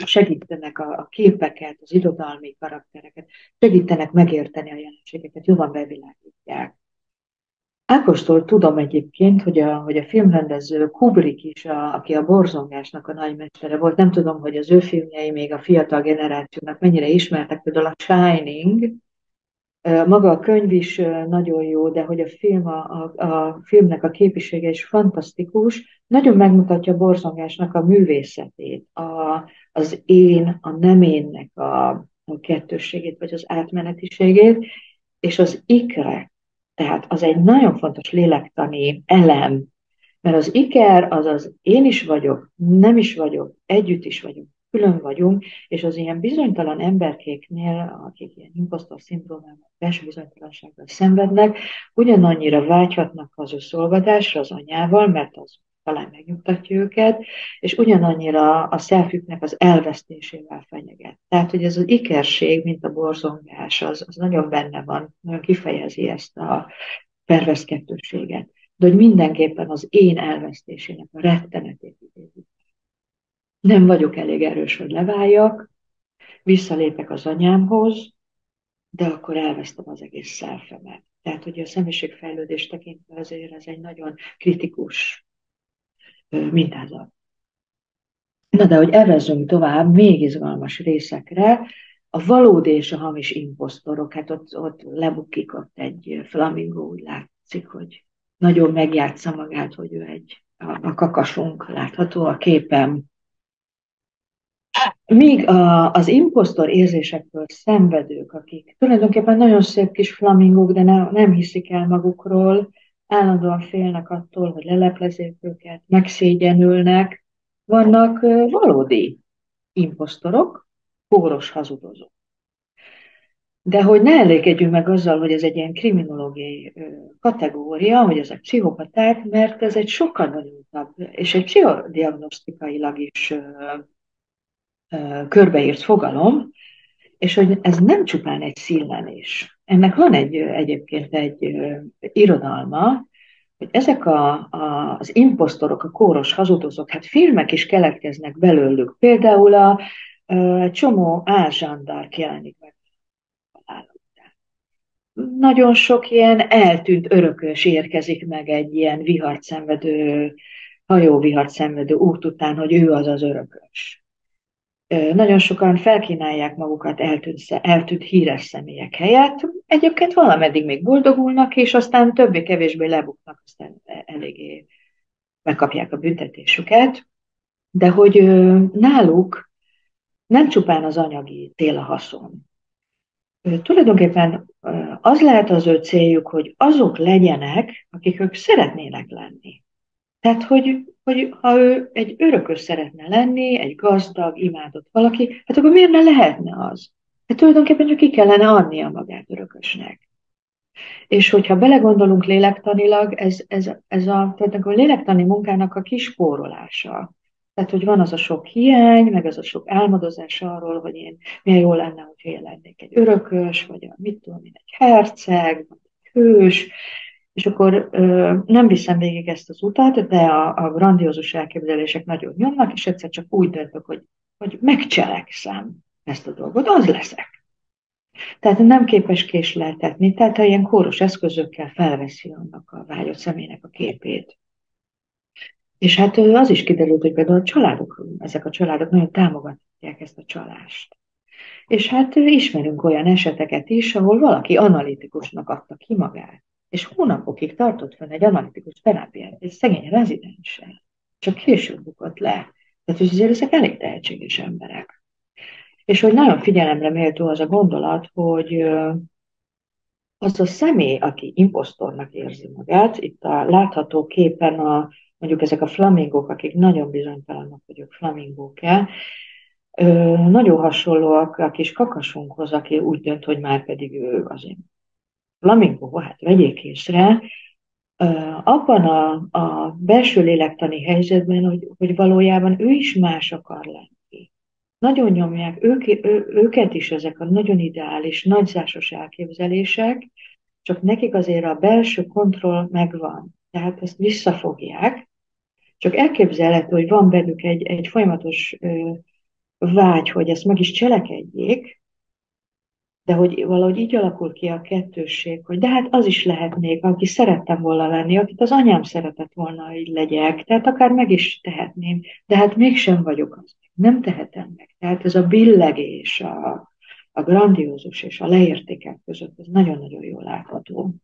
segítenek a képeket, az irodalmi karaktereket, segítenek megérteni a jelenségeket, jobban bevilágítják. Ákostól tudom egyébként, hogy a filmrendező Kubrick is, aki a borzongásnak a nagymestere volt, nem tudom, hogy az ő filmjei még a fiatal generációnak mennyire ismertek, például a Shining, maga a könyv is nagyon jó, de hogy a filmnek a képvisége is fantasztikus, nagyon megmutatja a borzongásnak a művészetét, az én, a nem énnek a kettősségét, vagy az átmenetiségét, és az ikre, tehát az egy nagyon fontos lélektani elem, mert az iker az én is vagyok, nem is vagyok, együtt is vagyunk, külön vagyunk, és az ilyen bizonytalan emberkéknél, akik ilyen imposztor szindrómával, belső bizonytalansággal szenvednek, ugyanannyira vágyhatnak az összolvadásra az anyával, mert az talán megnyugtatja őket, és ugyanannyira a szelfüknek az elvesztésével fenyeget. Tehát, hogy ez az ikerség, mint a borzongás, az nagyon benne van, nagyon kifejezi ezt a pervers kettősséget. De hogy mindenképpen az én elvesztésének a rettenetét idézik. Nem vagyok elég erős, hogy leváljak, visszalépek az anyámhoz, de akkor elvesztem az egész szelfemet. Tehát, hogy a személyiségfejlődés tekintve azért ez egy nagyon kritikus mintázat. Na de hogy evezzünk tovább még izgalmas részekre, a valódi és a hamis imposztorok, hát ott lebukik ott egy flamingó, úgy látszik, hogy nagyon megjátsza magát, hogy ő a kakasunk látható a képen. Míg az imposztor érzésektől szenvedők, akik tulajdonképpen nagyon szép kis flamingók, de nem hiszik el magukról, állandóan félnek attól, hogy leleplezik őket, megszégyenülnek, vannak valódi imposztorok, kóros hazudozók. De hogy ne elégedjünk meg azzal, hogy ez egy ilyen kriminológiai kategória, hogy ezek pszichopaták, mert ez egy sokkal bonyolultabb, és egy pszichodiagnosztikailag is körbeírt fogalom, és hogy ez nem csupán egy szillenés. Ennek van egyébként egy irodalma, hogy ezek az imposztorok, a kóros hazudozók, hát filmek is keletkeznek belőlük. Például csomó álzsandárk jelenik meg. Nagyon sok ilyen eltűnt örökös érkezik meg egy ilyen hajóvihart szenvedő út után, hogy ő az az örökös. Nagyon sokan felkínálják magukat eltűnt híres személyek helyett. Egyébként valameddig még boldogulnak, és aztán többé-kevésbé lebuknak, aztán eléggé megkapják a büntetésüket. De hogy náluk nem csupán az anyagi cél a haszon. Tulajdonképpen az lehet az ő céljuk, hogy azok legyenek, akik ők szeretnének lenni. Tehát, hogy ha ő egy örökös szeretne lenni, egy gazdag, imádott valaki, hát akkor miért ne lehetne az? Hát tulajdonképpen csak ki kellene adnia magát örökösnek. És hogyha belegondolunk lélektanilag, ez a lélektani munkának a kispórolása. Tehát, hogy van az a sok hiány, meg az a sok álmodozás arról, hogy milyen jó lenne, hogyha én lennék egy örökös, vagy mit tudom én, egy herceg, vagy egy hős, és akkor nem viszem végig ezt az utat, de a grandiózus elképzelések nagyon nyomnak, és egyszer csak úgy döntök, hogy megcselekszem ezt a dolgot, az leszek. Tehát nem képes késleltetni, tehát ha ilyen kóros eszközökkel felveszi annak a vágyott személynek a képét. És hát az is kiderült, hogy például ezek a családok nagyon támogatják ezt a csalást. És hát ismerünk olyan eseteket is, ahol valaki analitikusnak adta ki magát, és hónapokig tartott fenn egy analitikus terápiát, egy szegény rezidenssel. Csak később bukott le. Tehát azért ezek elég tehetséges emberek. És hogy nagyon figyelemre méltó az a gondolat, hogy az a személy, aki imposztornak érzi magát, itt a látható képen mondjuk ezek a flamingók, akik nagyon bizonytalanok, hogy ők flamingók-e, nagyon hasonlóak a kis kakasunkhoz, aki úgy dönt, hogy már pedig ő az én flamingó, hát vegyék észre, abban a belső lélektani helyzetben, hogy valójában ő is más akar lenni. Nagyon nyomják őket is ezek a nagyon ideális, nagyzásos elképzelések, csak nekik azért a belső kontroll megvan, tehát ezt visszafogják, csak elképzelhető, hogy van bennük egy folyamatos vágy, hogy ezt meg is cselekedjék, de hogy valahogy így alakul ki a kettősség, hogy de hát az is lehetnék, aki szerettem volna lenni, akit az anyám szeretett volna, hogy legyek, tehát akár meg is tehetném, de hát mégsem vagyok az, nem tehetem meg. Tehát ez a billegés, a grandiózus és a leértékek között, ez nagyon-nagyon jól látható.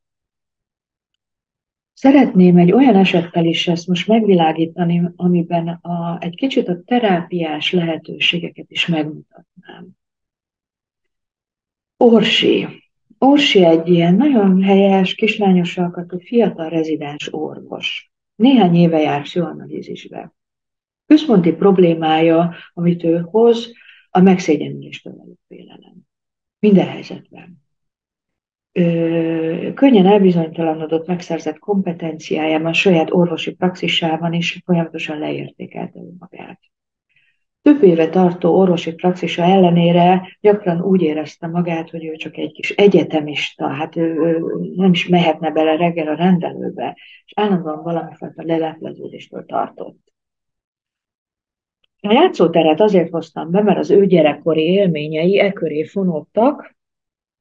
Szeretném egy olyan esettel is ezt most megvilágítani, amiben egy kicsit a terápiás lehetőségeket is megmutatnám. Orsi egy ilyen nagyon helyes, kislányos alkatú, fiatal rezidens orvos. Néhány éve jár pszichoanalízisbe. Központi problémája, amit ő hoz, a megszégyenüléstől való félelem. Minden helyzetben. Könnyen elbizonytalanodott, megszerzett kompetenciájában, saját orvosi praxisában is folyamatosan leértékelte magát. Több éve tartó orvosi praxisa ellenére gyakran úgy érezte magát, hogy ő csak egy kis egyetemista, hát ő nem is mehetne bele reggel a rendelőbe, és állandóan valamifajta lelepleződéstől tartott. A játszóteret azért hoztam be, mert az ő gyerekkori élményei köré fonódtak,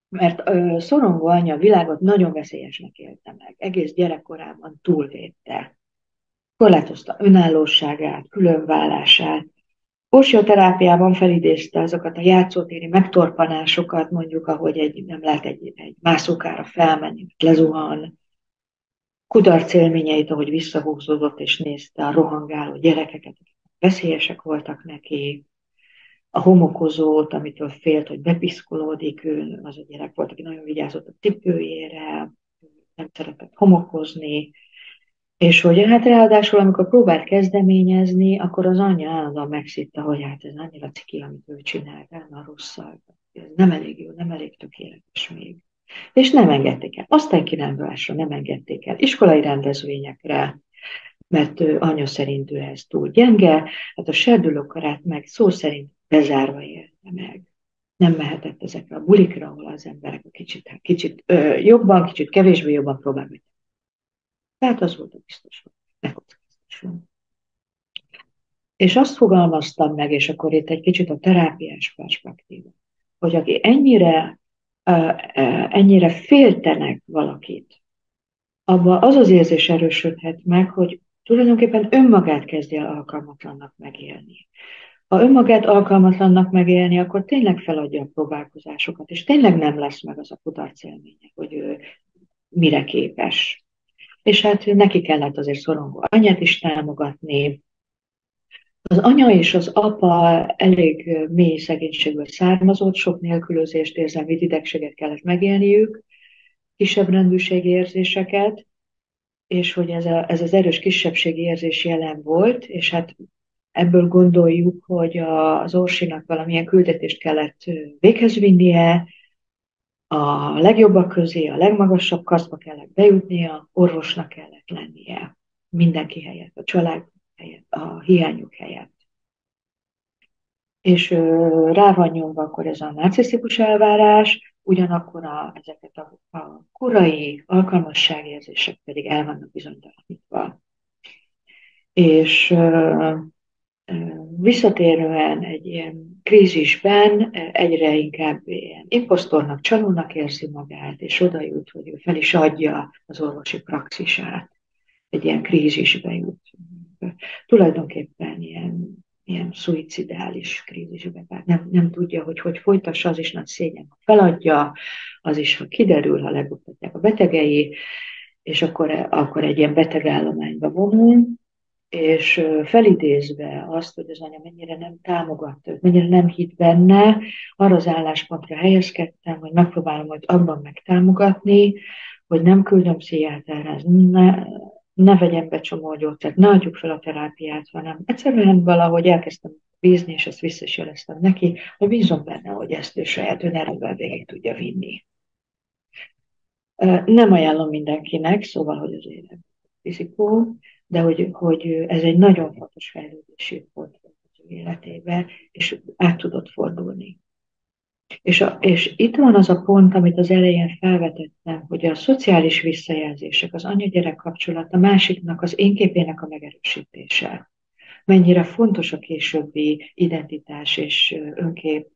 mert szorongó anya a világot nagyon veszélyesnek élte meg. Egész gyerekkorában túlvédte. Korlátozta önállóságát, különválását, Orsioterápiában felidézte azokat a játszótéri megtorpanásokat, mondjuk, ahogy nem lehet egy mászókára felmenni, lezuhan, kudarc élményeit, ahogy visszahúzódott és nézte a rohangáló gyerekeket, akik veszélyesek voltak neki, a homokozót, amitől félt, hogy bepiszkolódik, ő az a gyerek volt, aki nagyon vigyázott a cipőjére, nem szeretett homokozni, és hogy hát ráadásul, amikor próbált kezdeményezni, akkor az anyja állandóan megszitta, hogy hát ez annyira ciki, amit ő csinált, a rosszal. Ez nem elég jó, nem elég tökéletes még. És nem engedték el. Osztálykirándulásra nem engedték el. Iskolai rendezvényekre, mert anya szerint ő ez túl gyenge, hát a serdülőkarát meg szó szerint bezárva élte meg. Nem mehetett ezekre a bulikra, ahol az emberek kicsit jobban, kicsit kevésbé jobban próbálnak. Tehát az volt a biztos, hogy ne kockáztassunk. És azt fogalmaztam meg, és akkor itt egy kicsit a terápiás perspektíva, hogy aki ennyire féltenek valakit, abban az az érzés erősödhet meg, hogy tulajdonképpen önmagát kezdi el alkalmatlannak megélni. Ha önmagát alkalmatlannak megélni, akkor tényleg feladja a próbálkozásokat, és tényleg nem lesz meg az a kudarc élménye, hogy ő mire képes. És hát neki kellett azért szorongó anyát is támogatni. Az anya és az apa elég mély szegénységből származott, sok nélkülözést, érzelmi idegséget kellett megélniük, kisebb rendűségi érzéseket, és hogy ez az erős kisebbségi érzés jelen volt, és hát ebből gondoljuk, hogy az Orsinak valamilyen küldetést kellett véghez vinnie, a legjobbak közé, a legmagasabb kasztba kellett bejutnia, orvosnak kellett lennie. Mindenki helyett, a család helyett, a hiányuk helyett. És rá van nyomva akkor ez a narcisztikus elvárás, ugyanakkor ezeket a korai alkalmasságérzések pedig el vannak bizonytalanítva. És visszatérően egy ilyen krízisben egyre inkább ilyen imposztornak, csalónak érzi magát, és oda jut, hogy ő fel is adja az orvosi praxisát. Egy ilyen krízisbe jut. Tulajdonképpen ilyen szuicidális krízisbe. Nem tudja, hogy folytassa, az is nagy szégyen. Ha feladja, az is, ha kiderül, ha legutatják a betegei, és akkor egy ilyen betegállományba vonul, és felidézve azt, hogy az anya mennyire nem támogatta, mennyire nem hitt benne, arra az álláspontra helyezkedtem, hogy megpróbálom hogy abban megtámogatni, hogy nem küldöm pszichiáterhez, ne vegyem be csomógyógyszert, ne adjuk fel a terápiát, hanem egyszerűen valahogy elkezdtem bízni, és ezt vissza is jeleztem neki, hogy bízom benne, hogy ezt ő saját önerővel végig tudja vinni. Nem ajánlom mindenkinek, szóval, hogy az élet fizikó, de hogy ez egy nagyon fontos fejlődési pont az ő életében, és át tudott fordulni. És itt van az a pont, amit az elején felvetettem, hogy a szociális visszajelzések, az anya-gyerek kapcsolat, a másiknak, az én képének a megerősítése. Mennyire fontos a későbbi identitás és önkép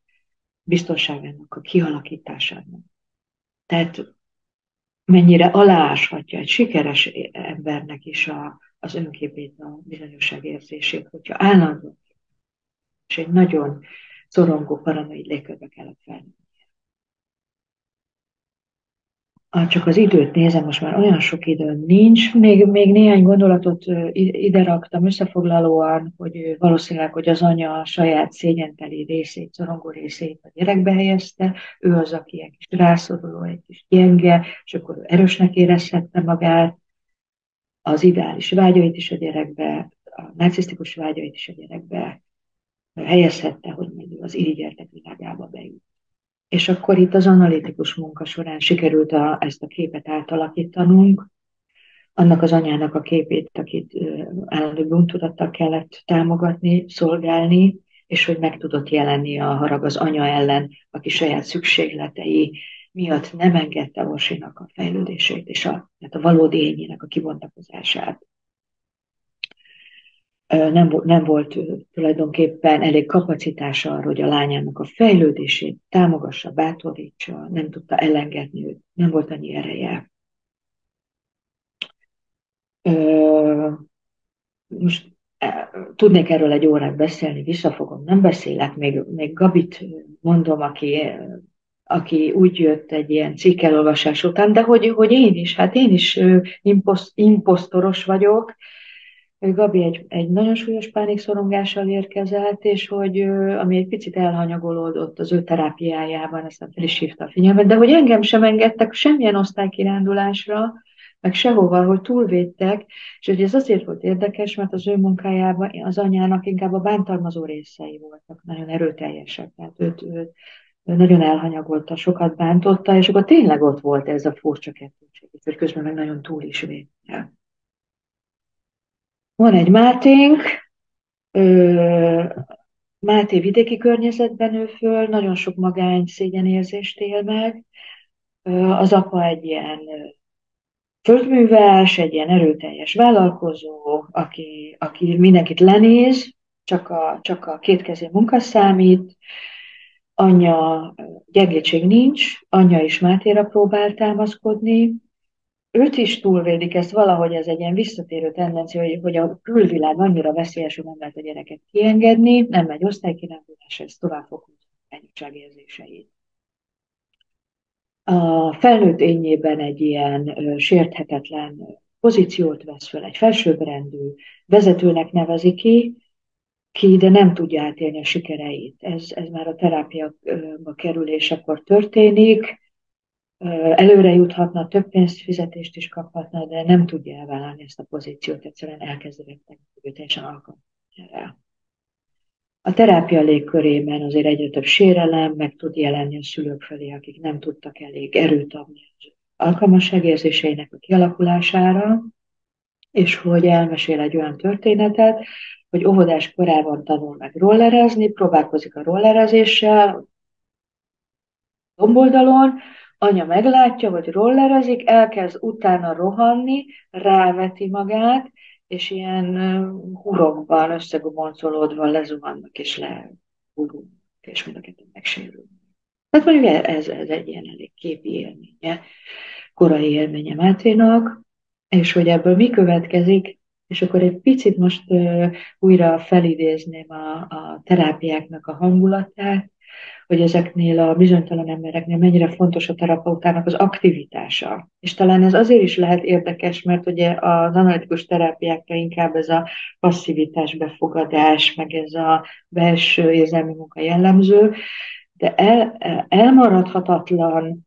biztonságának a kialakításában. Tehát mennyire alááshatja egy sikeres embernek is az önképét, a bizonyosságérzését, hogyha állandóan és egy nagyon szorongó paranoid légkörbe kellett felnőni. Csak az időt nézem, most már olyan sok időm nincs, még néhány gondolatot ide raktam összefoglalóan, hogy valószínűleg, hogy az anya a saját szégyenteli részét, szorongó részét a gyerekbe helyezte, ő az, aki egy kis rászoruló, egy kis gyenge, és akkor erősnek érezhette magát, az ideális vágyait is a gyerekbe, a narcisztikus vágyait is a gyerekbe helyezhette, hogy még az irigyeltek világába bejut. És akkor itt az analitikus munka során sikerült ezt a képet átalakítanunk, annak az anyának a képét, akit állandó bűntudattal kellett támogatni, szolgálni, és hogy meg tudott jelenni a harag az anya ellen, aki saját szükségletei miatt nem engedte Orsinak a fejlődését, és a valódi ényének a kibontakozását. Nem volt tulajdonképpen elég kapacitása arra, hogy a lányának a fejlődését támogassa, bátorítsa, nem tudta elengedni őt, nem volt annyi ereje. Most tudnék erről egy órát beszélni, visszafogom, nem beszélek, még Gabit mondom, aki úgy jött egy ilyen cikkelolvasás után, de hogy én is imposztoros vagyok. Gabi egy nagyon súlyos pánikszorongással érkezett, és hogy ami egy picit elhanyagolódott az ő terápiájában, aztán fel is hívta a figyelmet, de hogy engem sem engedtek semmilyen osztálykirándulásra, meg sehova, hogy túlvédtek, és hogy ez azért volt érdekes, mert az ő munkájában az anyának inkább a bántalmazó részei voltak, nagyon erőteljesek, tehát őt nagyon elhanyagolta, sokat bántotta, és akkor tényleg ott volt ez a furcsa kettőség, hogy közben meg nagyon túl is védte. Van egy Máténk, Máté vidéki környezetben nő föl, nagyon sok magány, szégyenérzést él meg. Az apa egy ilyen földműves, egy ilyen erőteljes vállalkozó, aki mindenkit lenéz, csak a kétkezi munka számít. Anyja, gyengétség nincs, anyja is Mátéra próbál támaszkodni. Őt is túlvédik, ezt valahogy ez egy ilyen visszatérő tendencia, hogy a külvilág annyira veszélyes, hogy nem lehet a gyereket kiengedni, nem megy osztálykirándulás, ez tovább fokozza a hányosságérzéseit. A felnőtt ényében egy ilyen sérthetetlen pozíciót vesz föl, egy felsőbbrendű vezetőnek nevezi ki, de nem tudja átélni a sikereit. Ez már a terápiába kerülésekor történik, előre juthatna, több pénzfizetést is kaphatna, de nem tudja elvállalni ezt a pozíciót, egyszerűen elkezd rettegni, hogy ő teljesen alkalmas erre. A terápia légkörében azért egyre több sérelem meg tud jelenni a szülők felé, akik nem tudtak elég erőt adni az alkalmasságérzéseinek a kialakulására, és hogy elmesél egy olyan történetet, hogy óvodás korában tanul meg rollerezni, próbálkozik a rollerezéssel, domboldalon, anya meglátja, hogy rollerezik, elkezd utána rohanni, ráveti magát, és ilyen hurokban, összegoboncolódva lezuhannak és lehurulnak, és mind a kettő megsérül. Tehát mondjuk ez egy ilyen elég képi élménye, korai élménye Máténak, és hogy ebből mi következik, és akkor egy picit most újra felidézném a terápiáknak a hangulatát, hogy ezeknél a bizonytalan embereknél mennyire fontos a terapeutának az aktivitása. És talán ez azért is lehet érdekes, mert ugye az analitikus terápiákra inkább ez a passzivitás, befogadás, meg ez a belső érzelmi munka jellemző, de elmaradhatatlan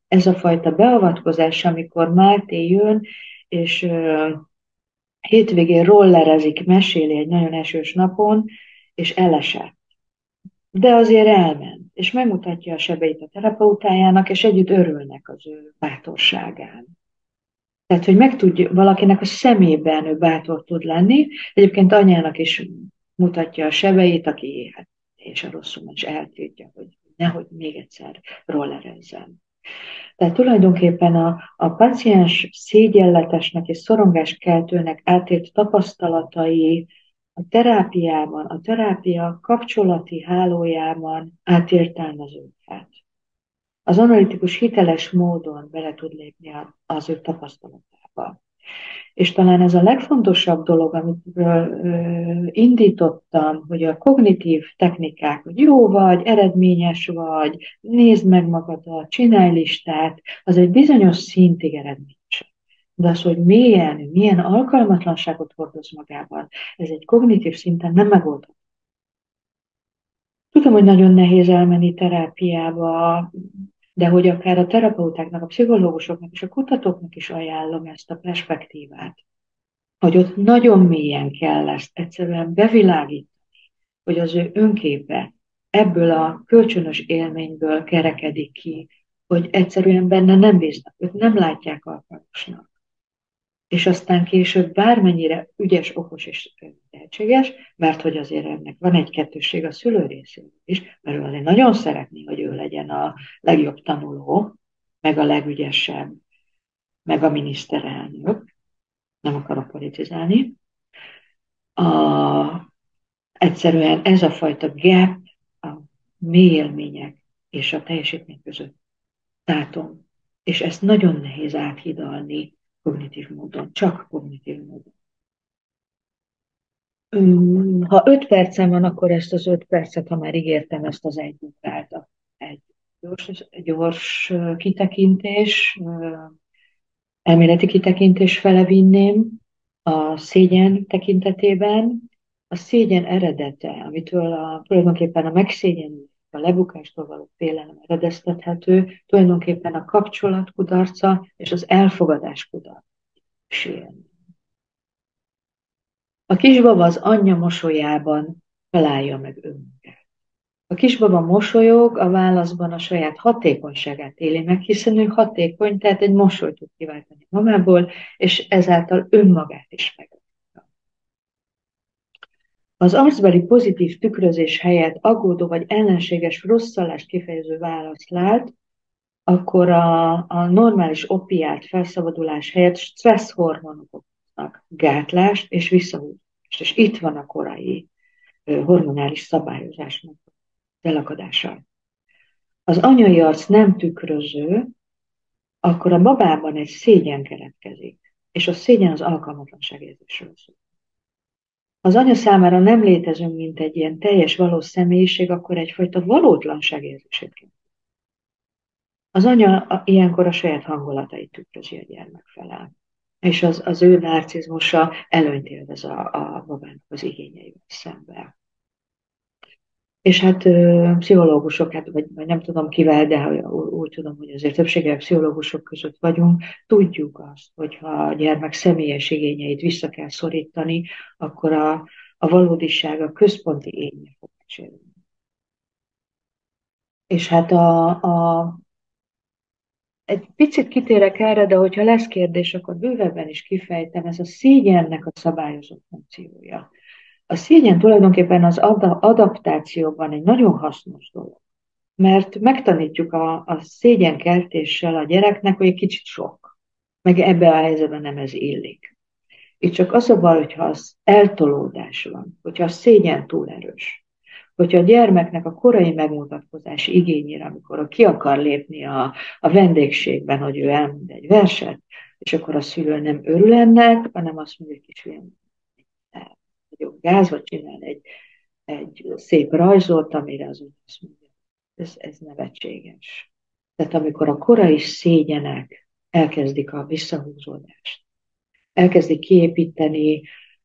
ez a fajta beavatkozás, amikor Máté jön, és hétvégén rollerezik, meséli egy nagyon esős napon, és elesett. De azért elment, és megmutatja a sebeit a terapeutájának, és együtt örülnek az ő bátorságán. Tehát, hogy valakinek a szemében ő bátor tud lenni, egyébként anyának is mutatja a sebeit, aki hát teljesen rosszul és eltiltja, hogy nehogy még egyszer rollerezzen. Tehát tulajdonképpen a paciens szégyenletesnek és szorongáskeltőnek átélt tapasztalatai a terápiában, a terápia kapcsolati hálójában átértelmeződhet. Az analitikus hiteles módon bele tud lépni az ő tapasztalatába. És talán ez a legfontosabb dolog, amitől indítottam, hogy a kognitív technikák, hogy jó vagy, eredményes vagy, nézd meg magadat, csinálj listát, az egy bizonyos szintig eredményes. De az, hogy milyen alkalmatlanságot hordoz magában, ez egy kognitív szinten nem megoldható. Tudom, hogy nagyon nehéz elmenni terápiába, de hogy akár a terapeutáknak, a pszichológusoknak és a kutatóknak is ajánlom ezt a perspektívát, hogy ott nagyon mélyen kell ezt egyszerűen bevilágítani, hogy az ő önképe ebből a kölcsönös élményből kerekedik ki, hogy egyszerűen benne nem bíznak, ők nem látják alkalmasnak. És aztán később bármennyire ügyes, okos és tehetséges, mert hogy azért ennek van egy kettősség a szülő részéről is, mert ő azért nagyon szeretné, hogy ő legyen a legjobb tanuló, meg a legügyesebb, meg a miniszterelnök, nem akarok politizálni. Egyszerűen ez a fajta gap a mély élmények és a teljesítmény között tátom, és ezt nagyon nehéz áthidalni kognitív módon, csak kognitív módon. Ha 5 percem van, akkor ezt az 5 percet, ha már ígértem, ezt az egy munkát, egy gyors kitekintés, elméleti kitekintés fele vinném a szégyen tekintetében. A szégyen eredete, amitől tulajdonképpen a megszégyenülés, a lebukástól való félelem eredeztethető, tulajdonképpen a kapcsolat kudarca és az elfogadás kudarca. A kisbaba az anyja mosolyában találja meg önmagát. A kisbaba mosolyog, a válaszban a saját hatékonyságát éli meg, hiszen ő hatékony, tehát egy mosolyt tud kiváltani magából, és ezáltal önmagát is meg. Az arcbeli pozitív tükrözés helyett aggódó vagy ellenséges rosszallást kifejező választ lát, akkor a normális opiát felszabadulás helyett stresszhormonok okoznak gátlást és visszahúzást. És itt van a korai hormonális szabályozásnak elakadása. Az anyai arc nem tükröző, akkor a babában egy szégyen keletkezik, és a szégyen az alkalmatlanság érzésről szól. Az anya számára nem létezünk, mint egy ilyen teljes valós személyiség, akkor egyfajta valótlanság érzését kell. Az anya ilyenkor a saját hangulatait tükrözi a gyermek felé, és az ő narcizmusa előnyt élvez a babának az igényeivel szemben. És hát pszichológusok, vagy nem tudom kivel, de úgy tudom, hogy azért többséggel pszichológusok között vagyunk, tudjuk azt, hogy ha a gyermek személyes igényeit vissza kell szorítani, akkor a valódiság, a központi énje fog sérülni. És hát egy picit kitérek erre, de hogyha lesz kérdés, akkor bővebben is kifejtem, ez a szégyennek a szabályozó funkciója. A szégyen tulajdonképpen az adaptációban egy nagyon hasznos dolog, mert megtanítjuk a szégyenkeltéssel a gyereknek, hogy egy kicsit sok, meg ebbe a helyzetben nem ez illik. Itt csak az a baj, hogyha az eltolódás van, hogyha a szégyen túl erős, hogyha a gyermeknek a korai megmutatkozás igényére, amikor ki akar lépni a vendégségben, hogy ő elmond egy verset, és akkor a szülő nem örül ennek, hanem azt mondja, hogy kisfiam, nagyobb gáz, vagy csinál egy szép rajzot, amire az úgy azt mondja, ez nevetséges. Tehát amikor a korai szégyenek elkezdik a visszahúzódást, elkezdik kiépíteni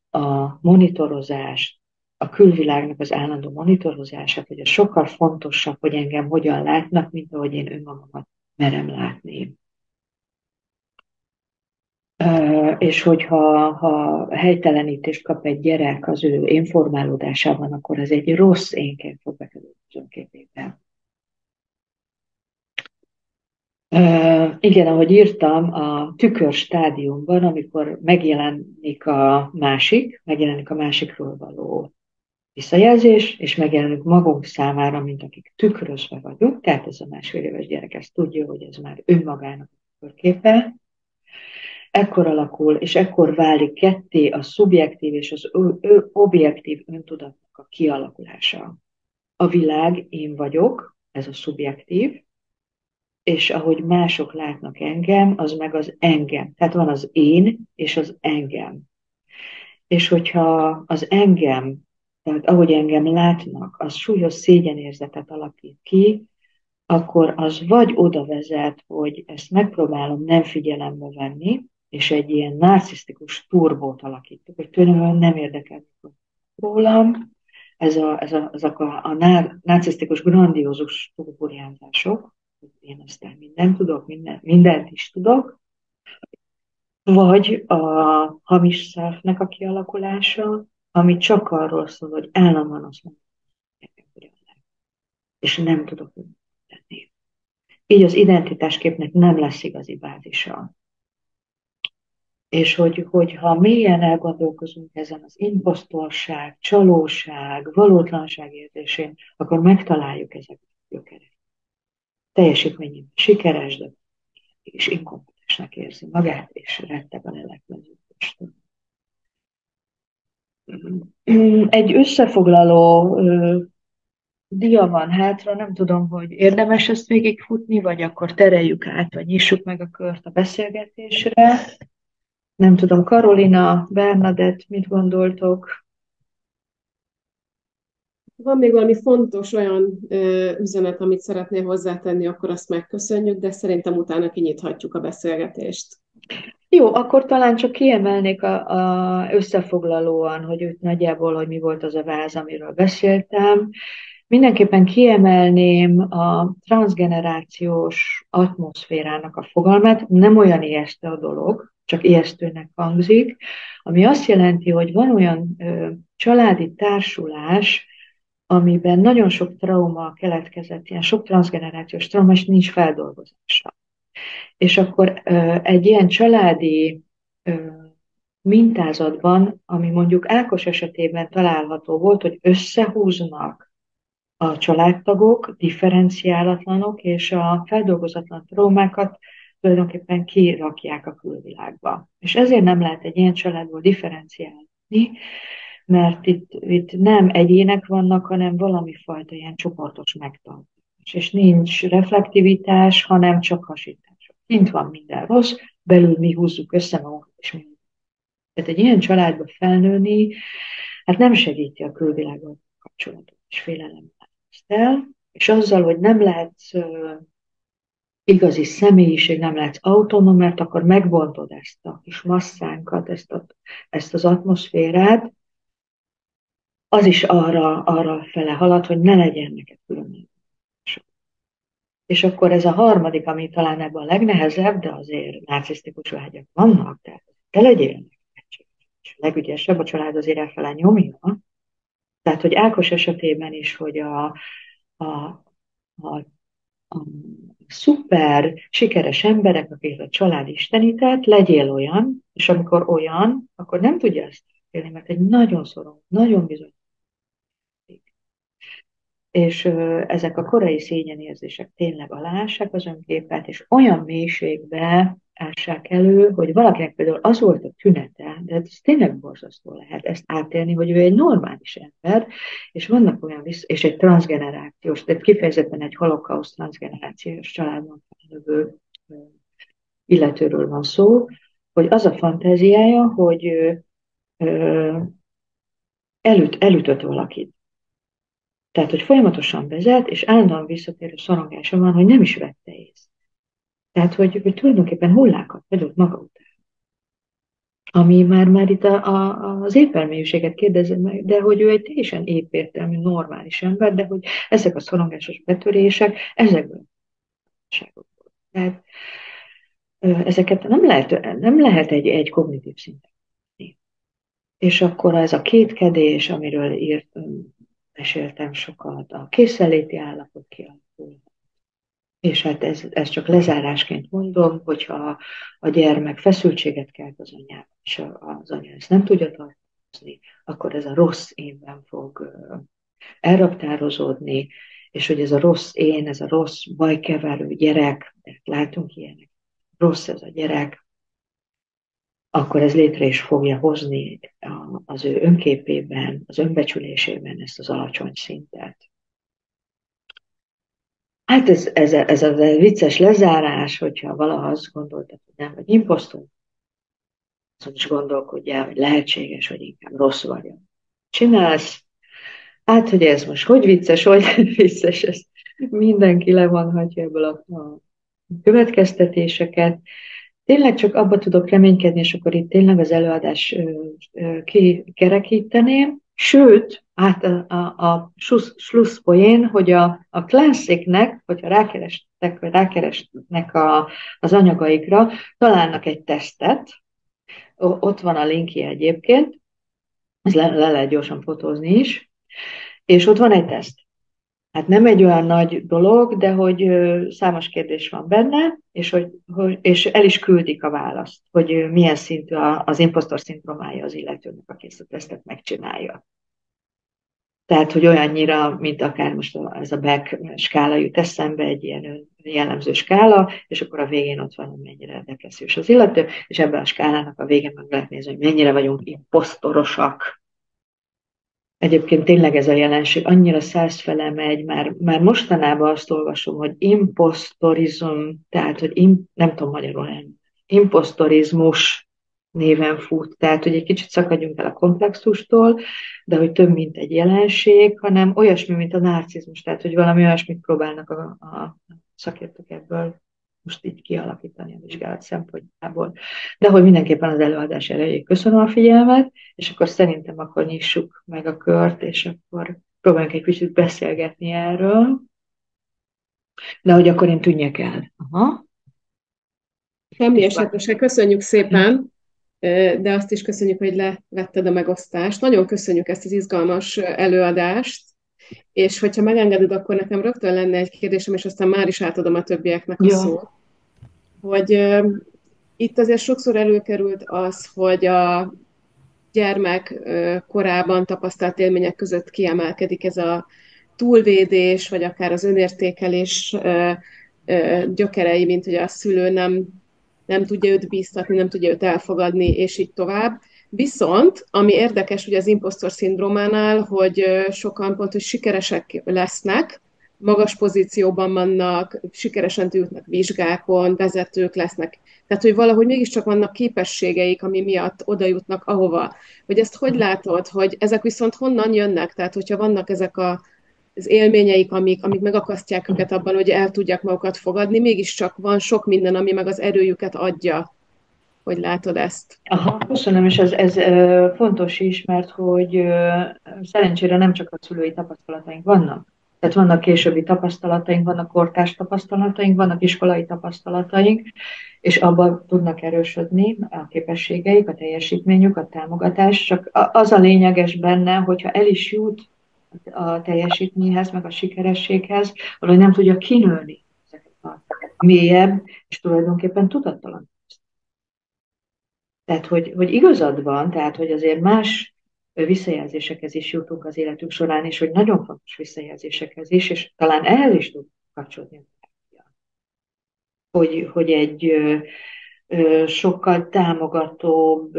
a monitorozást, a külvilágnak az állandó monitorozását, hogy ez sokkal fontosabb, hogy engem hogyan látnak, mint ahogy én önmagamat merem látni. És hogyha helytelenítést kap egy gyerek az ő énformálódásában, akkor ez egy rossz énként fog bekerülni az önképében. Igen, ahogy írtam, a tükör stádiumban, amikor megjelenik a másikról való visszajelzés, és megjelenik magunk számára, mint akik tükrözve vagyunk, tehát ez a másfél éves gyerek ezt tudja, hogy ez már önmagának a tükörképe, ekkor alakul, és ekkor válik ketté a szubjektív és az objektív öntudatnak a kialakulása. A világ én vagyok, ez a szubjektív, és ahogy mások látnak engem, az meg az engem. Tehát van az én és az engem. És hogyha az engem, tehát ahogy engem látnak, az súlyos szégyenérzetet alakít ki, akkor az vagy oda vezet, hogy ezt megpróbálom nem figyelembe venni, és egy ilyen narcisztikus turbót alakítok, hogy tulajdonképpen nem érdekel rólam, ezek a narcisztikus grandiózus turbóriázások, hogy én aztán mindent tudok, mindent is tudok, vagy a hamis selfnek a kialakulása, ami csak arról szól, hogy állandóan azt mondom, és nem tudok tenni. Így az identitásképnek nem lesz igazi bázisa. És hogyha mélyen elgondolkozunk ezen az imposztorság, csalóság, valótlanság érzésén, akkor megtaláljuk ezeket a gyökereket. Teljesítményében sikeres, de és inkompetensnek érzi magát, és retteg a lelepleződéstől. Egy összefoglaló dia van hátra, nem tudom, hogy érdemes ezt végigfutni, vagy akkor tereljük át, vagy nyissuk meg a kört a beszélgetésre. Nem tudom, Karolina, Bernadett, mit gondoltok? Van még valami fontos olyan üzenet, amit szeretnél hozzátenni, akkor azt megköszönjük, de szerintem utána kinyithatjuk a beszélgetést. Jó, akkor talán csak kiemelnék összefoglalóan, hogy itt nagyjából, hogy mi volt az a váz, amiről beszéltem. Mindenképpen kiemelném a transzgenerációs atmoszférának a fogalmát. Nem olyan ijesztő a dolog, csak ijesztőnek hangzik, ami azt jelenti, hogy van olyan családi társulás, amiben nagyon sok trauma keletkezett, ilyen sok transzgenerációs trauma, és nincs feldolgozása. És akkor egy ilyen családi mintázatban, ami mondjuk Ákos esetében található volt, hogy összehúznak a családtagok, differenciálatlanok, és a feldolgozatlan traumákat tulajdonképpen kirakják a külvilágba. És ezért nem lehet egy ilyen családból differenciálni, mert itt nem egyének vannak, hanem valami fajta ilyen csoportos megtartás. És nincs reflektivitás, hanem csak hasítás. Kint van minden rossz, belül mi húzzuk össze magunkat, és mi. Tehát egy ilyen családba felnőni, hát nem segíti a külvilággal kapcsolatot, és félelemmel el, és azzal, hogy nem lehetsz igazi személyiség, nem lehetsz autonóm, mert akkor megbontod ezt a kis masszánkat, ezt az atmoszférát, az is arra fele halad, hogy ne legyen neked különböző. És akkor ez a harmadik, ami talán ebben a legnehezebb, de azért narcisztikus vágyak vannak, tehát te legyél és a legügyesebb, a család azért elfele nyomja. Tehát, hogy Ákos esetében is, hogy a szuper, sikeres emberek, akik a család istenített, legyél olyan, és amikor olyan, akkor nem tudja ezt élni, mert egy nagyon szorong, nagyon bizony. És ezek a korai szégyenérzések tényleg aláássák az önképet, és olyan mélységbe ássák elő, hogy valakinek például az volt a tünete, de ez tényleg borzasztó lehet ezt átélni, hogy ő egy normális ember, és vannak olyan és egy transzgenerációs, tehát kifejezetten egy holokauszt transzgenerációs családban felnövő illetőről van szó, hogy az a fantáziája, hogy elütött valakit. Tehát, hogy folyamatosan vezet, és állandóan visszatérő szorongása van, hogy nem is vette észre. Tehát, hogy tulajdonképpen hullákat hagyott maga után. Ami már itt az épermélyűséget kérdezem meg, de hogy ő egy teljesen épértelmű, normális ember, de hogy ezek a szorongásos betörések, ezekből a. Tehát ezeket nem lehet egy kognitív szinten. És akkor ez a kétkedés, amiről meséltem sokat, a készenléti állapot kialakul. És hát ez csak lezárásként mondom, hogyha a gyermek feszültséget kelt az anyjában, és az anya ezt nem tudja tartalmazni, akkor ez a rossz énben fog elraktározódni, és hogy ez a rossz én, ez a rossz bajkeverő gyerek, látunk ilyenek, rossz ez a gyerek, akkor ez létre is fogja hozni az ő önképében, az önbecsülésében ezt az alacsony szintet. Hát ez a vicces lezárás, hogyha valaha azt gondoltad, hogy nem vagy imposztor, azon is gondolkodjál, hogy lehetséges, hogy inkább rossz vagy. Csinálsz, hát hogy ez most hogy vicces, ezt mindenki levonhatja ebből a következtetéseket. Tényleg csak abba tudok reménykedni, és akkor itt tényleg az előadás kikerekíteném. Sőt, hát a slusszpoén, hogy a Classicnek, hogyha rákeresnek az anyagaikra, találnak egy tesztet, ott van a linkje egyébként, ez le lehet gyorsan fotózni is, és ott van egy teszt. Hát nem egy olyan nagy dolog, de hogy számos kérdés van benne, és el is küldik a választ, hogy milyen szintű az imposztor szindrómája az illetőnek, aki ezt a tesztet megcsinálja. Tehát, hogy olyannyira, mint akár most ez a Beck skála jut eszembe, egy ilyen jellemző skála, és akkor a végén ott van, hogy mennyire depressziós az illető, és ebben a skálának a végén meg lehet nézni, hogy mennyire vagyunk imposztorosak. Egyébként tényleg ez a jelenség annyira százfele megy, már mostanában azt olvasom, hogy imposztorizm, tehát, hogy nem tudom magyarul, imposztorizmus, néven fut. Tehát, hogy egy kicsit szakadjunk el a komplexustól, de hogy több, mint egy jelenség, hanem olyasmi, mint a narcizmus. Tehát, hogy valami olyasmit próbálnak a szakértők ebből most így kialakítani a vizsgálat szempontjából. De hogy mindenképpen az előadás erejéig köszönöm a figyelmet, és akkor szerintem akkor nyissuk meg a kört, és akkor próbáljunk egy kicsit beszélgetni erről. De hogy akkor én tűnjek el. Aha. Semmi esetre se, köszönjük szépen, de azt is köszönjük, hogy levetted a megosztást. Nagyon köszönjük ezt az izgalmas előadást, és hogyha megengeded, akkor nekem rögtön lenne egy kérdésem, és aztán már is átadom a többieknek a Ja. szót. Hogy itt azért sokszor előkerült az, hogy a gyermek korában tapasztalt élmények között kiemelkedik ez a túlvédés, vagy akár az önértékelés gyökerei, mint hogy a szülő nem tudja őt bíztatni, nem tudja őt elfogadni, és így tovább. Viszont, ami érdekes ugye az impostor szindrómánál, hogy sokan pont, hogy sikeresek lesznek, magas pozícióban vannak, sikeresen jutnak vizsgákon, vezetők lesznek. Tehát, hogy valahogy mégiscsak vannak képességeik, ami miatt oda jutnak ahova. Hogy ezt hogy látod, hogy ezek viszont honnan jönnek? Tehát, hogyha vannak ezek az élményeik, amik megakasztják őket abban, hogy el tudják magukat fogadni, mégiscsak van sok minden, ami meg az erőjüket adja. Hogy látod ezt? Aha, köszönöm, és ez fontos is, mert hogy szerencsére nem csak a szülői tapasztalataink vannak. Tehát vannak későbbi tapasztalataink, vannak kortárs tapasztalataink, vannak iskolai tapasztalataink, és abban tudnak erősödni a képességeik, a teljesítményük, a támogatás. Csak az a lényeges benne, hogyha el is jut a teljesítményhez, meg a sikerességhez, valahogy nem tudja kinőni ezeket a mélyebb, és tulajdonképpen tudattalan. Tehát, hogy igazad van, tehát, hogy azért más visszajelzésekhez is jutunk az életünk során, és hogy nagyon fontos visszajelzésekhez is, és talán ehhez is tud kapcsolódni. Hogy egy sokkal támogatóbb,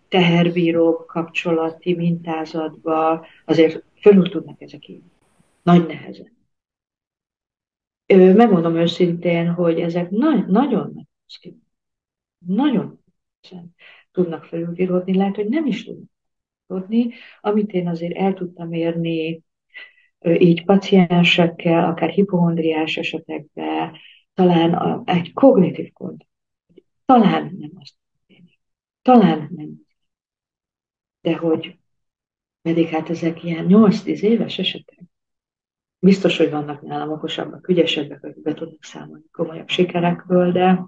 teherbíróbb kapcsolati mintázatba azért fölül tudnak ezek így. Nagy nehezen. Megmondom őszintén, hogy ezek nagyon nagyon tudnak felülíródni, lehet, hogy nem is tudnak felülíródni, amit én azért el tudtam érni így paciensekkel, akár hipohondriás esetekben, talán egy kognitív kont. Talán nem azt történik. Talán nem. De hogy pedig hát ezek ilyen 8-10 éves esetek. Biztos, hogy vannak nálam okosabbak, ügyesebbek, akik be tudnak számolni komolyabb sikerekről, de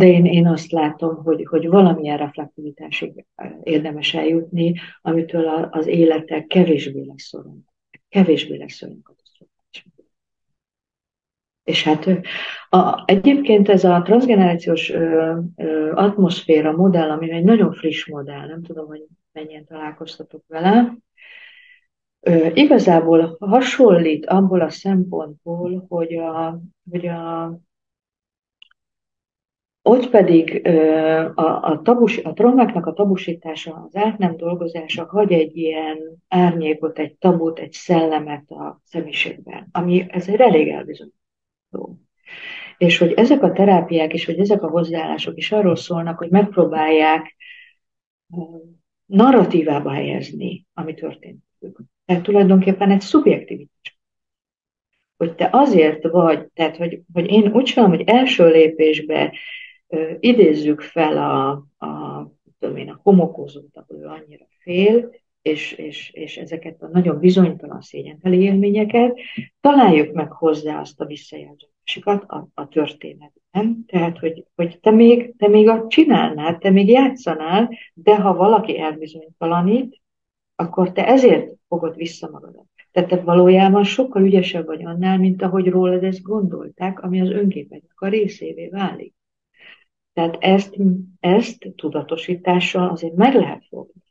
én azt látom, hogy valamilyen reflektivitásig érdemes eljutni, amitől az életek kevésbé lesz szorong. Kevésbé lesz szorong katasztrofális. És hát egyébként ez a transzgenerációs atmoszféra modell, ami egy nagyon friss modell, nem tudom, hogy mennyien találkoztatok vele, igazából hasonlít abból a szempontból, hogy ott pedig a traumáknak a tabusítása, az át nem dolgozása hagy egy ilyen árnyékot, egy tabut, egy szellemet a személyiségben, ami ezért elég elbizonyító. És hogy ezek a terápiák és hogy ezek a hozzáállások is arról szólnak, hogy megpróbálják narratívába helyezni, ami történt. Tehát tulajdonképpen egy szubjektivitás. Hogy te azért vagy, tehát hogy én úgy tudom, hogy első lépésben idézzük fel a homokózót, ahol ő annyira fél, és ezeket a nagyon bizonytalan szégyenteli élményeket, találjuk meg hozzá azt a visszajelzőséget a történetben. Tehát, hogy te még azt csinálnád, te még játszanál, de ha valaki elbizonytalanít, akkor te ezért fogod vissza magadat. Tehát te valójában sokkal ügyesebb vagy annál, mint ahogy rólad ezt gondolták, ami az önképednek a részévé válik. Tehát ezt tudatosítással azért meg lehet fogni.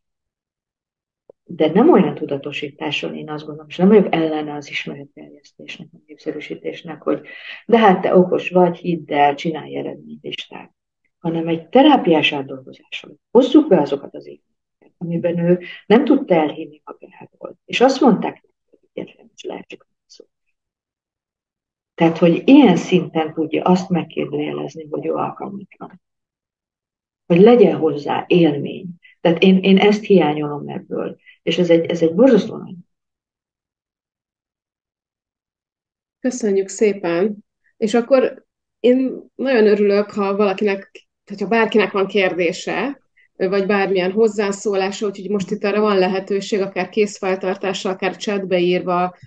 De nem olyan tudatosítással, én azt gondolom, és nem vagyok ellene az ismeretterjesztésnek, a népszerűsítésnek, hogy de hát te okos vagy, hidd el, csinálj eredménylistát, hanem egy terápiás átdolgozással. Hozzuk be azokat az éveket, amiben ő nem tudta elhinni magáról. És azt mondták, hogy egyetlen is lehet csak szó. Tehát, hogy ilyen szinten tudja azt megkérdőjelezni, hogy ő alkalmatlan. hogy legyen hozzá élmény. Tehát én ezt hiányolom ebből, és ez egy borzasztó nagy. Köszönjük szépen. És akkor én nagyon örülök, ha valakinek, hogyha bárkinek van kérdése, vagy bármilyen hozzászólása, úgyhogy most itt erre van lehetőség, akár készfeltartással, akár chatbe írva,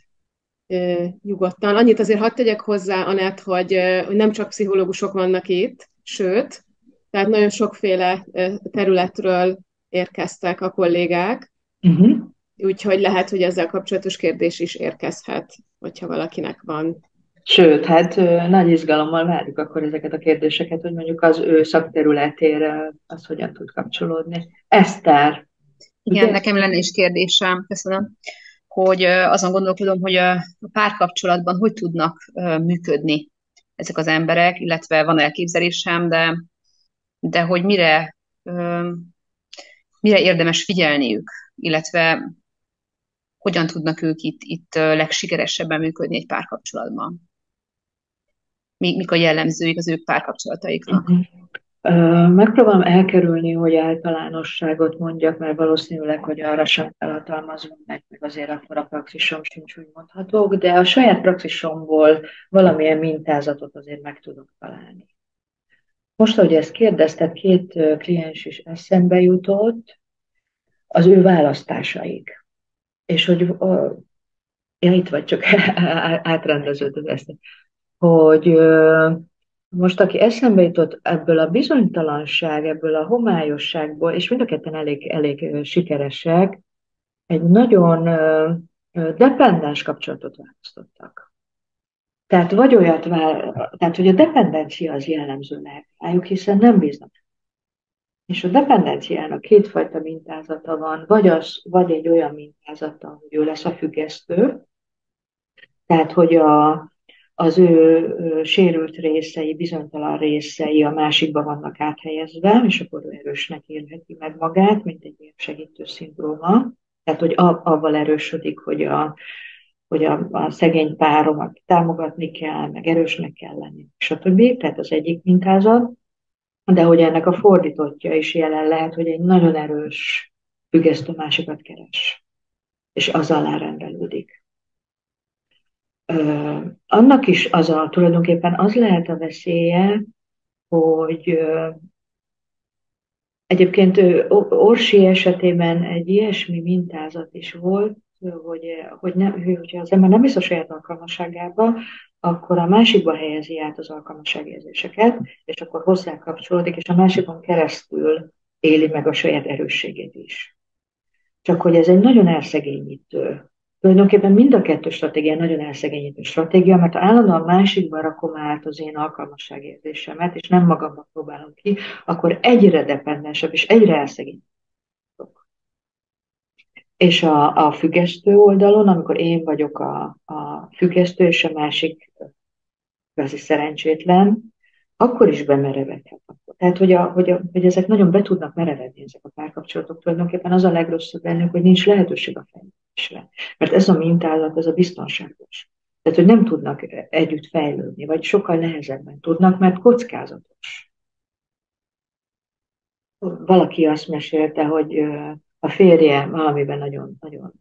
nyugodtan. Annyit azért hadd tegyek hozzá, Anett, hogy nem csak pszichológusok vannak itt, sőt, tehát nagyon sokféle területről érkeztek a kollégák, Uh-huh. úgyhogy lehet, hogy ezzel kapcsolatos kérdés is érkezhet, hogyha valakinek van. Sőt, hát nagy izgalommal várjuk akkor ezeket a kérdéseket, hogy mondjuk az ő szakterületére az hogyan tud kapcsolódni. Eszter, Igen, ugye? nekem lenne is kérdésem, köszönöm, hogy azon gondolkodom, hogy a párkapcsolatban hogy tudnak működni ezek az emberek, illetve van elképzelésem, de hogy mire érdemes figyelniük, illetve hogyan tudnak ők itt legsikeresebben működni egy párkapcsolatban. Mik a jellemzőik az ő párkapcsolataiknak? Megpróbálom elkerülni, hogy általánosságot mondjak, mert valószínűleg, hogy arra sem felhatalmazom meg azért akkor a praxisom sincs, úgy mondhatók, de a saját praxisomból valamilyen mintázatot azért meg tudok találni. Most, ahogy ezt kérdezted, 2 kliens is eszembe jutott, az ő választásaik. És hogy, ja, itt vagy, csak átrendeződött ezt, hogy most, aki eszembe jutott ebből a bizonytalanság, ebből a homályosságból, és mind a ketten elég sikeresek, egy nagyon dependens kapcsolatot választottak. Tehát vagy olyat tehát hogy a dependencia az jellemző lehet rájuk, hiszen nem bíznak. És a dependenciának 2 fajta mintázata van, vagy egy olyan mintázata, hogy ő lesz a függesztő, tehát hogy az ő sérült részei, bizonytalan részei a másikba vannak áthelyezve, és akkor ő erősnek élheti meg magát, mint egy ilyen segítő szindróma. Tehát, hogy avval erősödik, hogy a szegény páromat támogatni kell, meg erősnek kell lenni, stb. Tehát az egyik mintázat, de hogy ennek a fordítottja is jelen lehet, hogy egy nagyon erős függesztő másikat keres, és az alá rendelődik. Annak is tulajdonképpen az lehet a veszélye, hogy egyébként Orsi esetében egy ilyesmi mintázat is volt, hogyha az ember nem hisz a saját alkalmasságába, akkor a másikba helyezi át az alkalmasságérzéseket, és akkor hozzá kapcsolódik, és a másikon keresztül éli meg a saját erősségét is. Csak hogy ez egy nagyon elszegényítő. Tulajdonképpen mind a 2 stratégia nagyon elszegényítő stratégia, mert ha állandóan másikba rakom át az én alkalmasságérzésemet, és nem magamban próbálom ki, akkor egyre dependensebb és egyre elszegényítőbb. És a függesztő oldalon, amikor én vagyok a függesztő, és a másik kvázi szerencsétlen, akkor is bemerevedhet. Tehát, hogy ezek nagyon be tudnak merevedni, ezek a párkapcsolatok. Tulajdonképpen az a legrosszabb bennük, hogy nincs lehetőség a fejlődésre. Mert ez a mintázat, ez a biztonságos. Tehát, hogy nem tudnak együtt fejlődni, vagy sokkal nehezebben tudnak, mert kockázatos. Valaki azt mesélte, hogy a férje valamiben nagyon-nagyon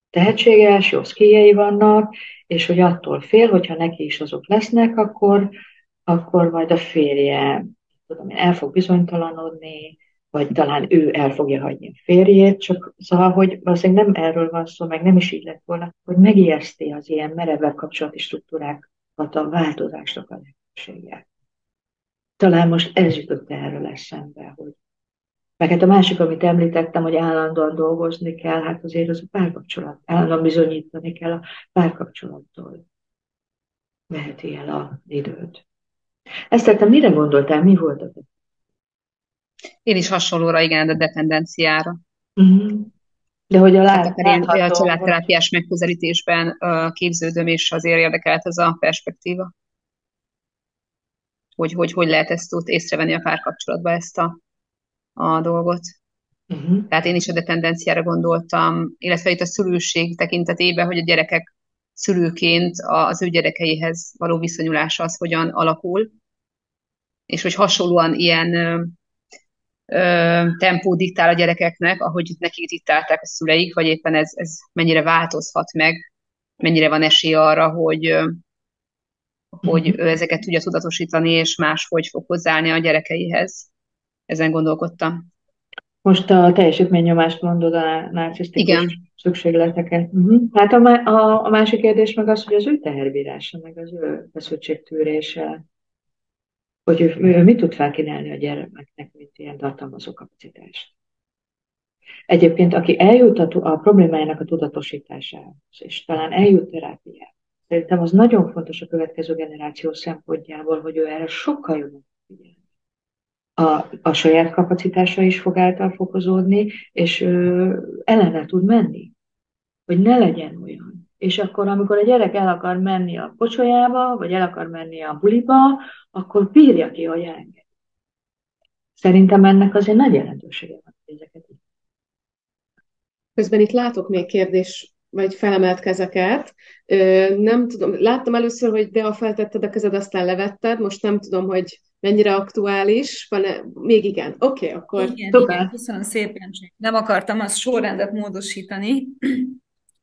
tehetséges, jó szkíjei vannak, és hogy attól fél, hogyha neki is azok lesznek, akkor majd a férje, tudom én, el fog bizonytalanodni, vagy talán ő el fogja hagyni a férjét, csak szóval, hogy valószínűleg nem erről van szó, meg nem is így lett volna, hogy megijeszti az ilyen merevebb kapcsolati struktúrákat a változásnak a lehetősége. Talán most ez jutott erről eszembe, hogy meg hát a másik, amit említettem, hogy állandóan dolgozni kell, hát azért az a párkapcsolat. Állandóan bizonyítani kell a párkapcsolattól. Veheti el az időt. Ezt mire gondoltál? Mi volt az? Én is hasonlóra, igen, a dependenciára. Uh-huh. De hogy Akár ilyen családterápiás megközelítésben képződöm, és azért érdekelt ez a perspektíva. Hogy lehet ezt ott észrevenni a párkapcsolatban, ezt a dolgot. Uh-huh. Tehát én is a dependenciára gondoltam, illetve itt a szülőség tekintetében, hogy a gyerekek szülőként az ő gyerekeihez való viszonyulása az hogyan alakul, és hogy hasonlóan ilyen tempó diktál a gyerekeknek, ahogy nekik diktálták a szüleik, vagy éppen ez mennyire változhat meg, mennyire van esély arra, hogy ő ezeket tudja tudatosítani, és máshogy fog hozzáállni a gyerekeihez. Ezen gondolkodtam. Most a teljesítménynyomást mondod, a narcisztikus Igen. szükségleteket. Hát a másik kérdés meg az, hogy az ő teherbírása, meg az ő feszültségtűrése, hogy ő mit tud felkínálni a gyermeknek, mint ilyen tartalmazó kapacitást. Egyébként, aki eljut a problémájának a tudatosításához, és talán eljut terápiába, szerintem az nagyon fontos a következő generáció szempontjából, hogy ő erre sokkal jobban figyel. A saját kapacitása is fog által fokozódni, és ellene tud menni, hogy ne legyen olyan. És akkor, amikor a gyerek el akar menni a pocsolyába, vagy el akar menni a buliba, akkor bírja ki, hogy elenged. Szerintem ennek azért nagy jelentősége van, hogy ezeket így. Közben itt látok még kérdés, vagy felemelt kezeket. Nem tudom, láttam először, hogy Dea feltetted a kezed, aztán levetted, most nem tudom, hogy mennyire aktuális. Van-e? Még igen. Oké, akkor Igen, köszönöm szépen. Nem akartam azt sorrendet módosítani.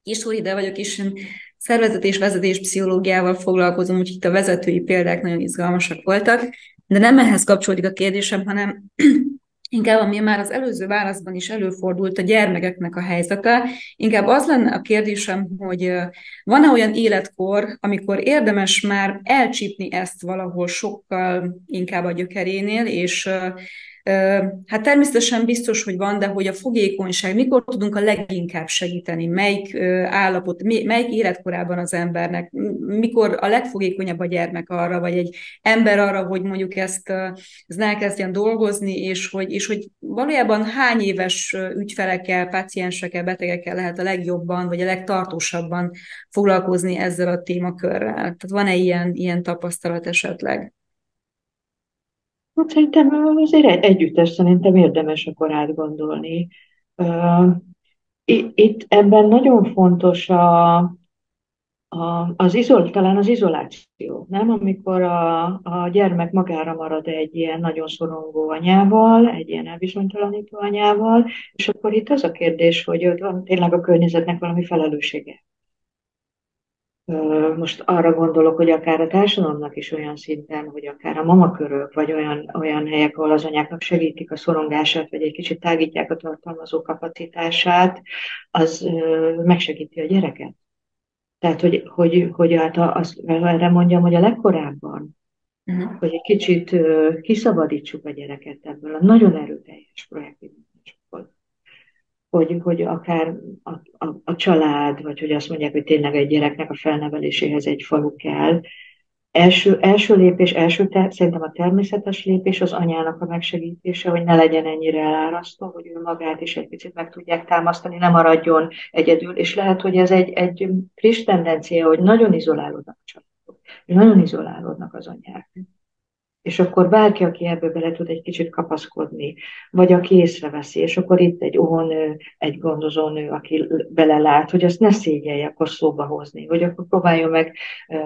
Kis Ide vagyok, és én szervezet- és vezetéspszichológiával foglalkozom, úgyhogy itt a vezetői példák nagyon izgalmasak voltak. De nem ehhez kapcsolódik a kérdésem, hanem inkább, ami már az előző válaszban is előfordult, a gyermekeknek a helyzete. Inkább az lenne a kérdésem, hogy van-e olyan életkor, amikor érdemes már elcsípni ezt valahol sokkal inkább a gyökerénél, és hát természetesen biztos, hogy van, de hogy a fogékonyság, mikor tudunk a leginkább segíteni, melyik állapot, melyik életkorában az embernek, mikor a legfogékonyabb a gyermek arra, vagy egy ember arra, hogy mondjuk ezt elkezdjen dolgozni, és hogy valójában hány éves ügyfelekkel, páciensekkel, betegekkel lehet a legjobban, vagy a legtartósabban foglalkozni ezzel a témakörrel. Tehát van-e ilyen tapasztalat esetleg? Hát szerintem azért együttes szerintem érdemes akkor átgondolni. Itt ebben nagyon fontos talán az izoláció, nem? Amikor a gyermek magára marad egy ilyen nagyon szorongó anyával, egy ilyen elbizonytalanító anyával, és akkor itt az a kérdés, hogy ott van tényleg a környezetnek valami felelőssége. Most arra gondolok, hogy akár a társadalomnak is olyan szinten, hogy akár a mamakörök, vagy olyan helyek, ahol az anyáknak segítik a szorongását, vagy egy kicsit tágítják a tartalmazó kapacitását, az megsegíti a gyereket. Tehát, hogy azt erre mondjam, hogy a legkorábban, hogy egy kicsit kiszabadítsuk a gyereket ebből a nagyon erőteljes projektindításból. Hogy akár a család, vagy hogy azt mondják, hogy tényleg egy gyereknek a felneveléséhez egy falu kell. Első lépés, szerintem a természetes lépés az anyának a megsegítése, hogy ne legyen ennyire elárasztó, hogy ő magát is egy picit meg tudják támasztani, ne maradjon egyedül, és lehet, hogy ez egy friss tendencia, hogy nagyon izolálódnak a családok, nagyon izolálódnak az anyák. És akkor bárki, aki ebbe bele tud egy kicsit kapaszkodni, vagy aki észreveszi, és akkor itt egy óvónő, egy gondozónő, aki belelát, hogy azt ne szégyelje akkor szóba hozni, hogy akkor próbáljon meg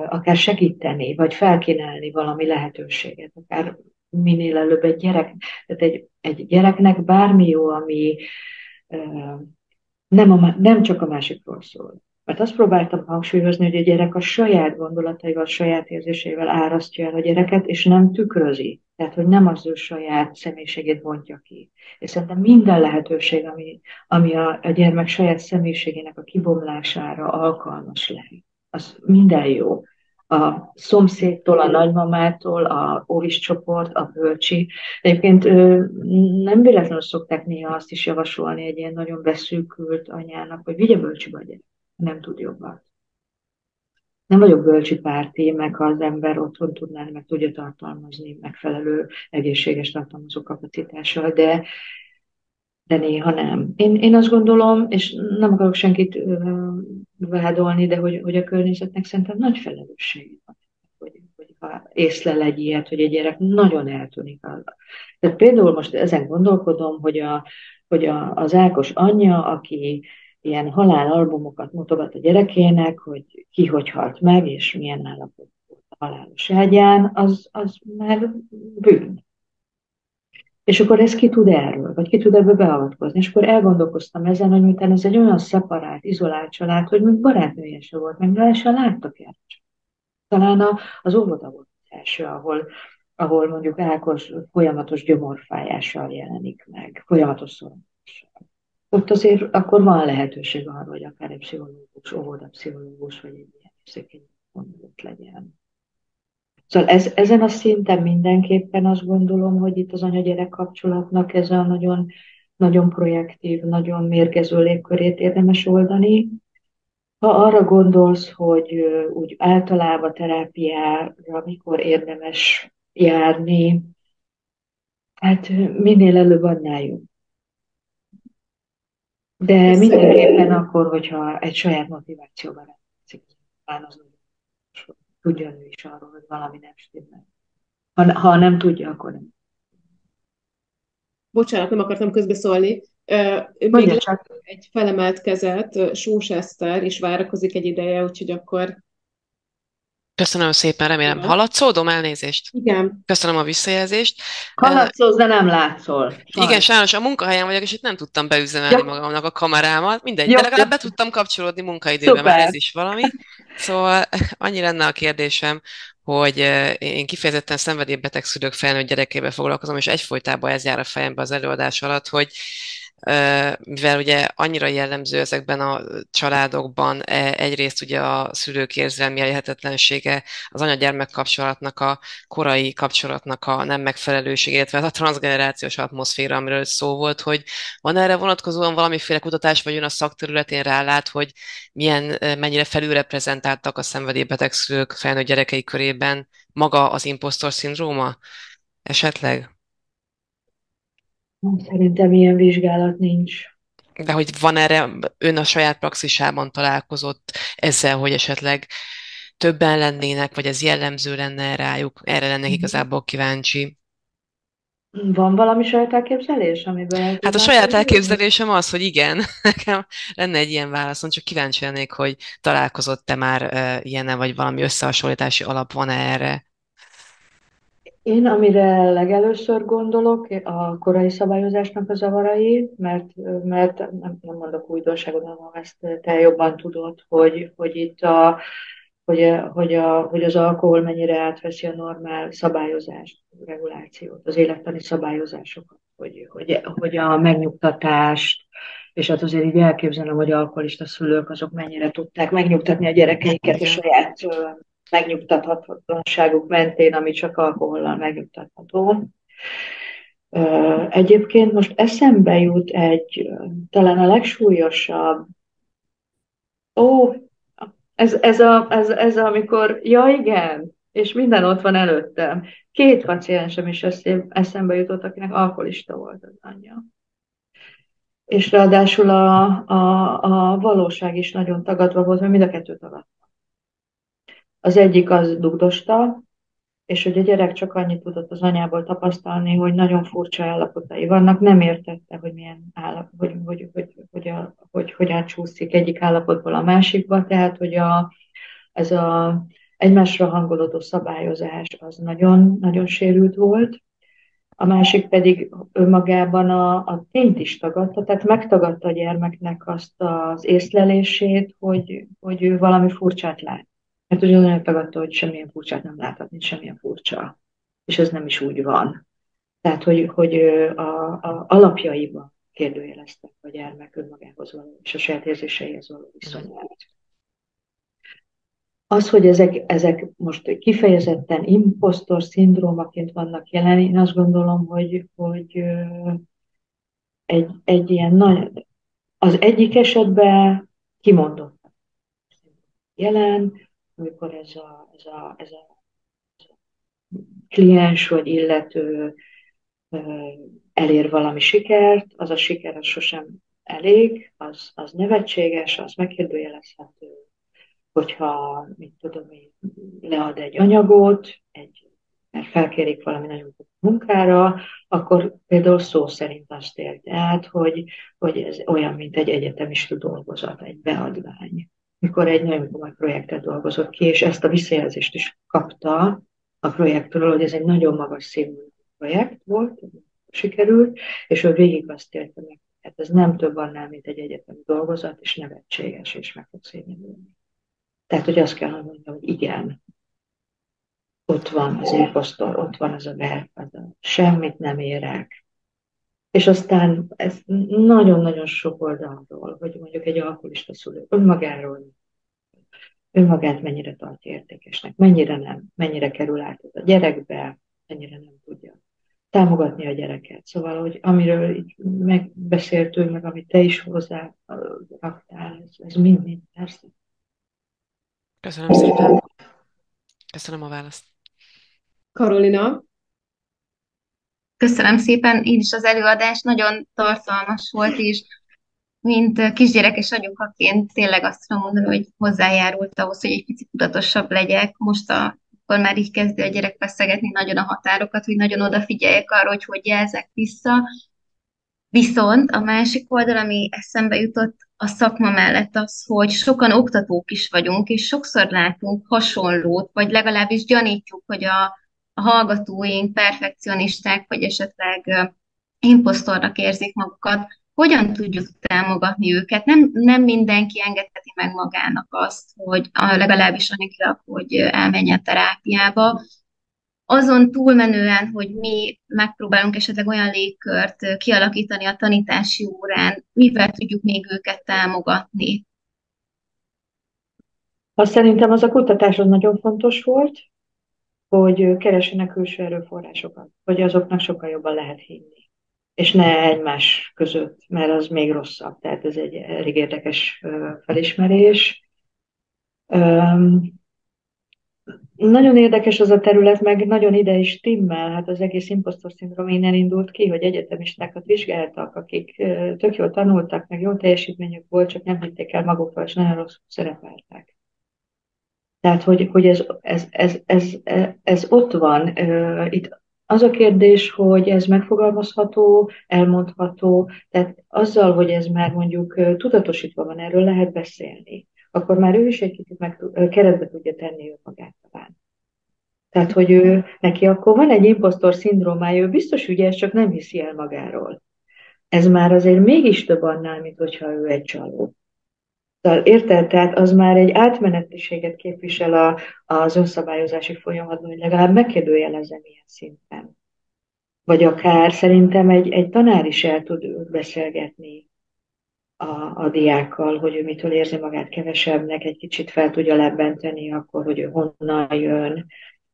akár segíteni, vagy felkínálni valami lehetőséget, akár minél előbb egy gyerek, tehát egy gyereknek bármi jó, ami nem csak a másikról szól. Mert azt próbáltam hangsúlyozni, hogy a gyerek a saját gondolataival, a saját érzéseivel árasztja el a gyereket, és nem tükrözi. Tehát, hogy nem az ő saját személyiségét bontja ki. És szerintem minden lehetőség, ami a gyermek saját személyiségének a kibomlására alkalmas lehet, az minden jó. A szomszédtól, a nagymamától, a óvis csoport, a bölcsi. Egyébként nem véletlenül szokták néha azt is javasolni egy ilyen nagyon beszűkült anyának, hogy vigye bölcsibe a gyerek, nem tud jobban. Nem vagyok bölcsi párti, meg ha az ember otthon tudná, meg tudja tartalmazni megfelelő egészséges tartalmazó kapacitással, de néha nem. Én azt gondolom, és nem akarok senkit vádolni, de hogy a környezetnek szerintem nagy felelőssége van, hogy ha észlel egy ilyet, hogy egy gyerek nagyon eltűnik. Tehát például most ezen gondolkodom, hogy az Ákos anyja, aki ilyen halálalbumokat mutogat a gyerekének, hogy ki hogy halt meg, és milyen állapot volt a halálos ágyán, az már bűn. És akkor ez ki tud erről, vagy ki tud ebbe beavatkozni. És akkor elgondolkoztam ezen, hogy miután ez egy olyan szeparált, izolált család, hogy még barátnője se volt, meg le se láttak el. Talán az óvoda volt az első, ahol mondjuk Ákos folyamatos gyomorfájással jelenik meg, folyamatos szorongással. Ott azért akkor van lehetőség arra, hogy akár egy pszichológus, óvodapszichológus, vagy egy ilyen érzékeny gondolatot legyen. Szóval ezen a szinten mindenképpen azt gondolom, hogy itt az anya-gyerek kapcsolatnak ez a nagyon, nagyon projektív, nagyon mérgező légkörét érdemes oldani. Ha arra gondolsz, hogy úgy általában terápiára mikor érdemes járni, hát minél előbb annál jobb. De mindenképpen akkor, hogyha egy saját motivációban rendelkezik, talán az nagyon fontos, hogy tudjon ő is arról, hogy valami nem stimmel. Ha nem tudja, akkor nem. Bocsánat, nem akartam közbeszólni. Még Mondja csak. egy felemelt kezet, Sós Eszter, és várakozik egy ideje, úgyhogy akkor... Köszönöm szépen, remélem Igen. hallatszódom, elnézést. Igen. Köszönöm a visszajelzést. Hallatszolsz, de nem látszol. Igen, sajnos a munkahelyen vagyok, és itt nem tudtam beüzemelni magamnak a kamerámat. Mindegy, de legalább be tudtam kapcsolódni munkaidőben, Szuper. már ez is valami. Szóval annyi lenne a kérdésem, hogy én kifejezetten szenvedélybeteg szülők felnőtt gyerekével foglalkozom, és egyfolytában ez jár a fejembe az előadás alatt, hogy mivel ugye annyira jellemző ezekben a családokban egyrészt ugye a szülők érzelmi elérhetetlensége, az anya-gyermek kapcsolatnak, a korai kapcsolatnak a nem megfelelőség, illetve a transzgenerációs atmoszféra, amiről szó volt, hogy van erre vonatkozóan valamiféle kutatás, vagy ön a szakterületén rálát, hogy mennyire felülreprezentáltak a szenvedélybeteg szülők felnőtt gyerekei körében maga az impostor szindróma esetleg? Szerintem ilyen vizsgálat nincs. De hogy van erre, ön a saját praxisában találkozott ezzel, hogy esetleg többen lennének, vagy ez jellemző lenne rájuk? Erre lennék igazából kíváncsi. Van valami saját elképzelés, amiben... Hát a saját elképzelésem az, hogy igen, nekem lenne egy ilyen válaszom, csak kíváncsi lennék, hogy találkozott-e már ilyennel, vagy valami összehasonlítási alap van erre? Én, amire legelőször gondolok, a korai szabályozásnak a zavarai, mert nem mondok újdonságot, hanem ezt te jobban tudod, hogy itt hogy az alkohol mennyire átveszi a normál szabályozást, regulációt, az élettani szabályozásokat, hogy a megnyugtatást, és hát azért így elképzelem, hogy alkoholista szülők azok mennyire tudták megnyugtatni a gyerekeiket a saját megnyugtathatatlanságuk mentén, ami csak alkohollal megnyugtatható. Egyébként most eszembe jut talán a legsúlyosabb, ez amikor, ja igen, és minden ott van előttem. 2 paciensem is eszembe jutott, akinek alkoholista volt az anyja. És ráadásul a valóság is nagyon tagadva volt, mert mind a 2 tagadta. Az egyik az dugdosta, és hogy a gyerek csak annyit tudott az anyából tapasztalni, hogy nagyon furcsa állapotai vannak, nem értette, hogy milyen állapot, hogy hogyan csúszik egyik állapotból a másikba, tehát hogy ez a egymásra hangolódó szabályozás az nagyon, nagyon sérült volt. A másik pedig önmagában a tényt is tagadta, tehát megtagadta a gyermeknek azt az észlelését, hogy ő valami furcsát lát. Mert ugyanolyan tagadta, hogy semmilyen furcsát nem láthat, mint semmilyen furcsa. És ez nem is úgy van. Tehát, hogy a alapjaiban kérdőjeleztek a gyermek önmagához való, és a saját érzéseihez való viszonyát. Az, hogy ezek most kifejezetten impostor szindrómaként vannak jelen, én azt gondolom, hogy egy ilyen nagy, az egyik esetben kimondott jelen, amikor ez a kliens vagy illető elér valami sikert, az a siker az sosem elég, az nevetséges, az megkérdőjelezhető, hogyha, mit tudom én, lead egy anyagot, mert felkérik valami nagyon munkára, akkor például szó szerint azt érti át, hogy ez olyan, mint egy egyetemista dolgozat, egy beadvány. Mikor egy nagyon komoly projektet dolgozott ki, és ezt a visszajelzést is kapta a projektről, hogy ez egy nagyon magas színvonalú projekt volt, sikerült, és ő végig azt élte meg, hát ez nem több annál, mint egy egyetemi dolgozat, és nevetséges, és meg fog szégyenülni. Tehát, hogy azt kell mondjam, hogy igen, ott van az imposztor, ott van az a belfazon, semmit nem érek. És aztán ez nagyon-nagyon sok oldalról, hogy mondjuk egy alkoholista szülő önmagát mennyire tartja értékesnek, mennyire nem, mennyire kerül át ez a gyerekbe, mennyire nem tudja támogatni a gyereket. Szóval, hogy amiről így megbeszéltünk, meg amit te is hozzá raktál, ez mind-mind persze. Köszönöm szépen. Köszönöm a választ. Karolina? Köszönöm szépen, én is az előadás nagyon tartalmas volt, és mint kisgyerekes anyukaként tényleg azt tudom mondani, hogy hozzájárult ahhoz, hogy egy picit tudatosabb legyek. Most akkor már így kezdi a gyerek feszegetni nagyon a határokat, hogy nagyon odafigyeljek arra, hogy jelzek vissza. Viszont a másik oldal, ami eszembe jutott a szakma mellett az, hogy sokan oktatók is vagyunk, és sokszor látunk hasonlót, vagy legalábbis gyanítjuk, hogy a hallgatóink perfekcionisták, vagy esetleg imposztornak érzik magukat. Hogyan tudjuk támogatni őket? Nem mindenki engedheti meg magának azt, hogy legalábbis anyagilag, hogy elmenjen terápiába. Azon túlmenően, hogy mi megpróbálunk esetleg olyan légkört kialakítani a tanítási órán, mivel tudjuk még őket támogatni. Azt szerintem az a kutatás az nagyon fontos volt, hogy keressenek külső erőforrásokat, hogy azoknak sokkal jobban lehet hinni. És ne egymás között, mert az még rosszabb. Tehát ez egy elég érdekes felismerés. Nagyon érdekes az a terület, meg nagyon ide is timmel, hát az egész imposztor szindróma innen indult ki, hogy egyetemistákat vizsgáltak, akik tök jól tanultak, meg jó teljesítményük volt, csak nem hitték el magukról, és nagyon rosszul szerepeltek. Tehát, hogy ez ott van. Itt az a kérdés, hogy ez megfogalmazható, elmondható, tehát azzal, hogy ez már mondjuk tudatosítva van, erről lehet beszélni, akkor már ő is egy kicsit keretbe tudja tenni önmagát talán. Tehát, hogy neki akkor van egy imposztor szindrómája, ő biztos ügyes, csak nem hiszi el magáról. Ez már azért mégis több annál, mint hogyha ő egy csaló. Érted? Tehát az már egy átmenetiséget képvisel az önszabályozási folyamatban, hogy legalább megkérdőjelezem ilyen szinten. Vagy akár szerintem egy tanár is el tud beszélgetni a diákkal, hogy ő mitől érzi magát kevesebbnek, egy kicsit fel tudja lebbenteni akkor, hogy ő honnan jön.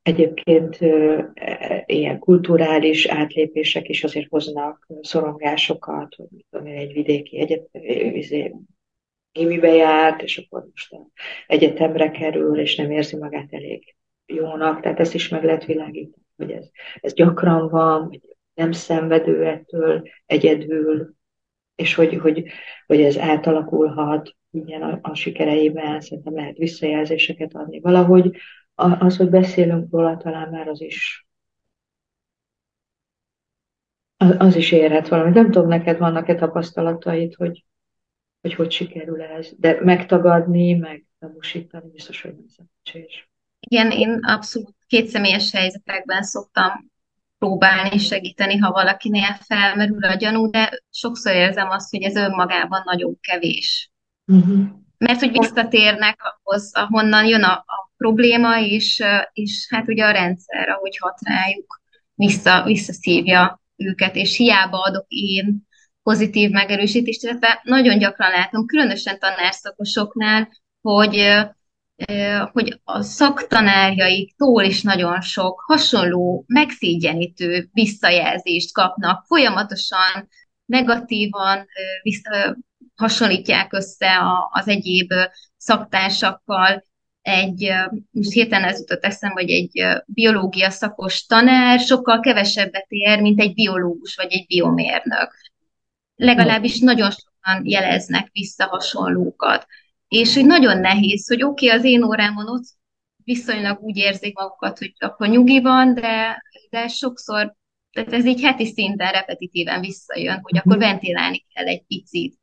Egyébként ilyen kulturális átlépések is azért hoznak szorongásokat, hogy mit tudom én, egy vidéki gimibe járt, és akkor most egyetemre kerül, és nem érzi magát elég jónak. Tehát ezt is meg lehet világítani, hogy ez gyakran van, hogy nem szenvedő ettől egyedül, és hogy ez átalakulhat ilyen a sikereiben, szerintem lehet visszajelzéseket adni. Valahogy az, hogy beszélünk róla, talán már az is érhet valamit. Nem tudom, neked vannak-e tapasztalataid, hogy sikerül ez, de megtagadni, meg tanúsítani, biztos, hogy nem szerencsés. Igen, én abszolút kétszemélyes helyzetekben szoktam próbálni segíteni, ha valakinél felmerül a gyanú, de sokszor érzem azt, hogy ez önmagában nagyon kevés. Uh-huh. Mert hogy visszatérnek ahhoz, ahonnan jön a probléma, és hát ugye a rendszer, ahogy hat rájuk, visszaszívja őket, és hiába adok én pozitív megerősítést, illetve nagyon gyakran látom, különösen tanárszakosoknál, hogy a szaktanárjaiktól is nagyon sok hasonló, megszégyenítő visszajelzést kapnak, folyamatosan negatívan hasonlítják össze az egyéb szaktársakkal. Most hirtelen ez jutott eszembe, hogy egy biológia szakos tanár sokkal kevesebbet ér, mint egy biológus vagy egy biomérnök. Legalábbis nagyon sokan jeleznek vissza hasonlókat. És hogy nagyon nehéz, hogy oké, az én órámon ott viszonylag úgy érzik magukat, hogy akkor nyugi van, de sokszor, tehát ez így heti szinten repetitíven visszajön, hogy akkor ventilálni kell egy picit.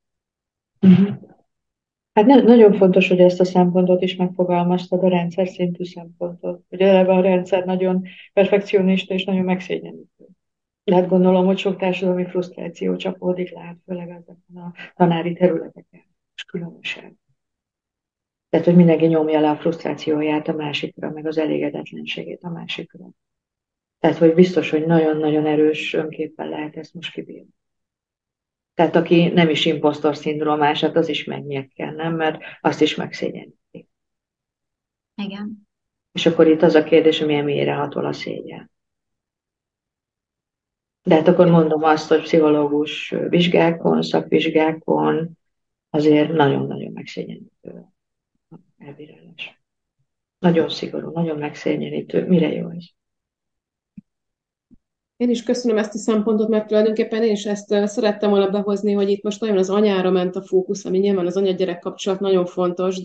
Hát nagyon fontos, hogy ezt a szempontot is megfogalmaztad, a rendszer szintű szempontot. Hogy eleve a rendszer nagyon perfekcionista és nagyon megszégyenítő. Hát gondolom, hogy sok társadalmi frusztráció csapódik le, hát főleg ezeken a tanári területeken, és különösen. Tehát, hogy mindenki nyomja le a frusztrációját a másikra, meg az elégedetlenségét a másikra. Tehát, hogy biztos, hogy nagyon-nagyon erős önképpen lehet ezt most kibírni. Tehát, aki nem is imposztor szindrómás, hát az is megnyekkel, nem? Mert azt is megszégyeníti. Igen. És akkor itt az a kérdés, hogy milyen mélyre hatol a szégyen. De hát akkor mondom azt, hogy pszichológus vizsgákon, szakvizsgákon azért nagyon-nagyon megszégyenítő elbírálás. Nagyon szigorú, nagyon megszégyenítő. Mire jó ez? Én is köszönöm ezt a szempontot, mert tulajdonképpen én is ezt szerettem volna behozni, hogy itt most nagyon az anyára ment a fókusz, ami nyilván az anya-gyerek kapcsolat nagyon fontos,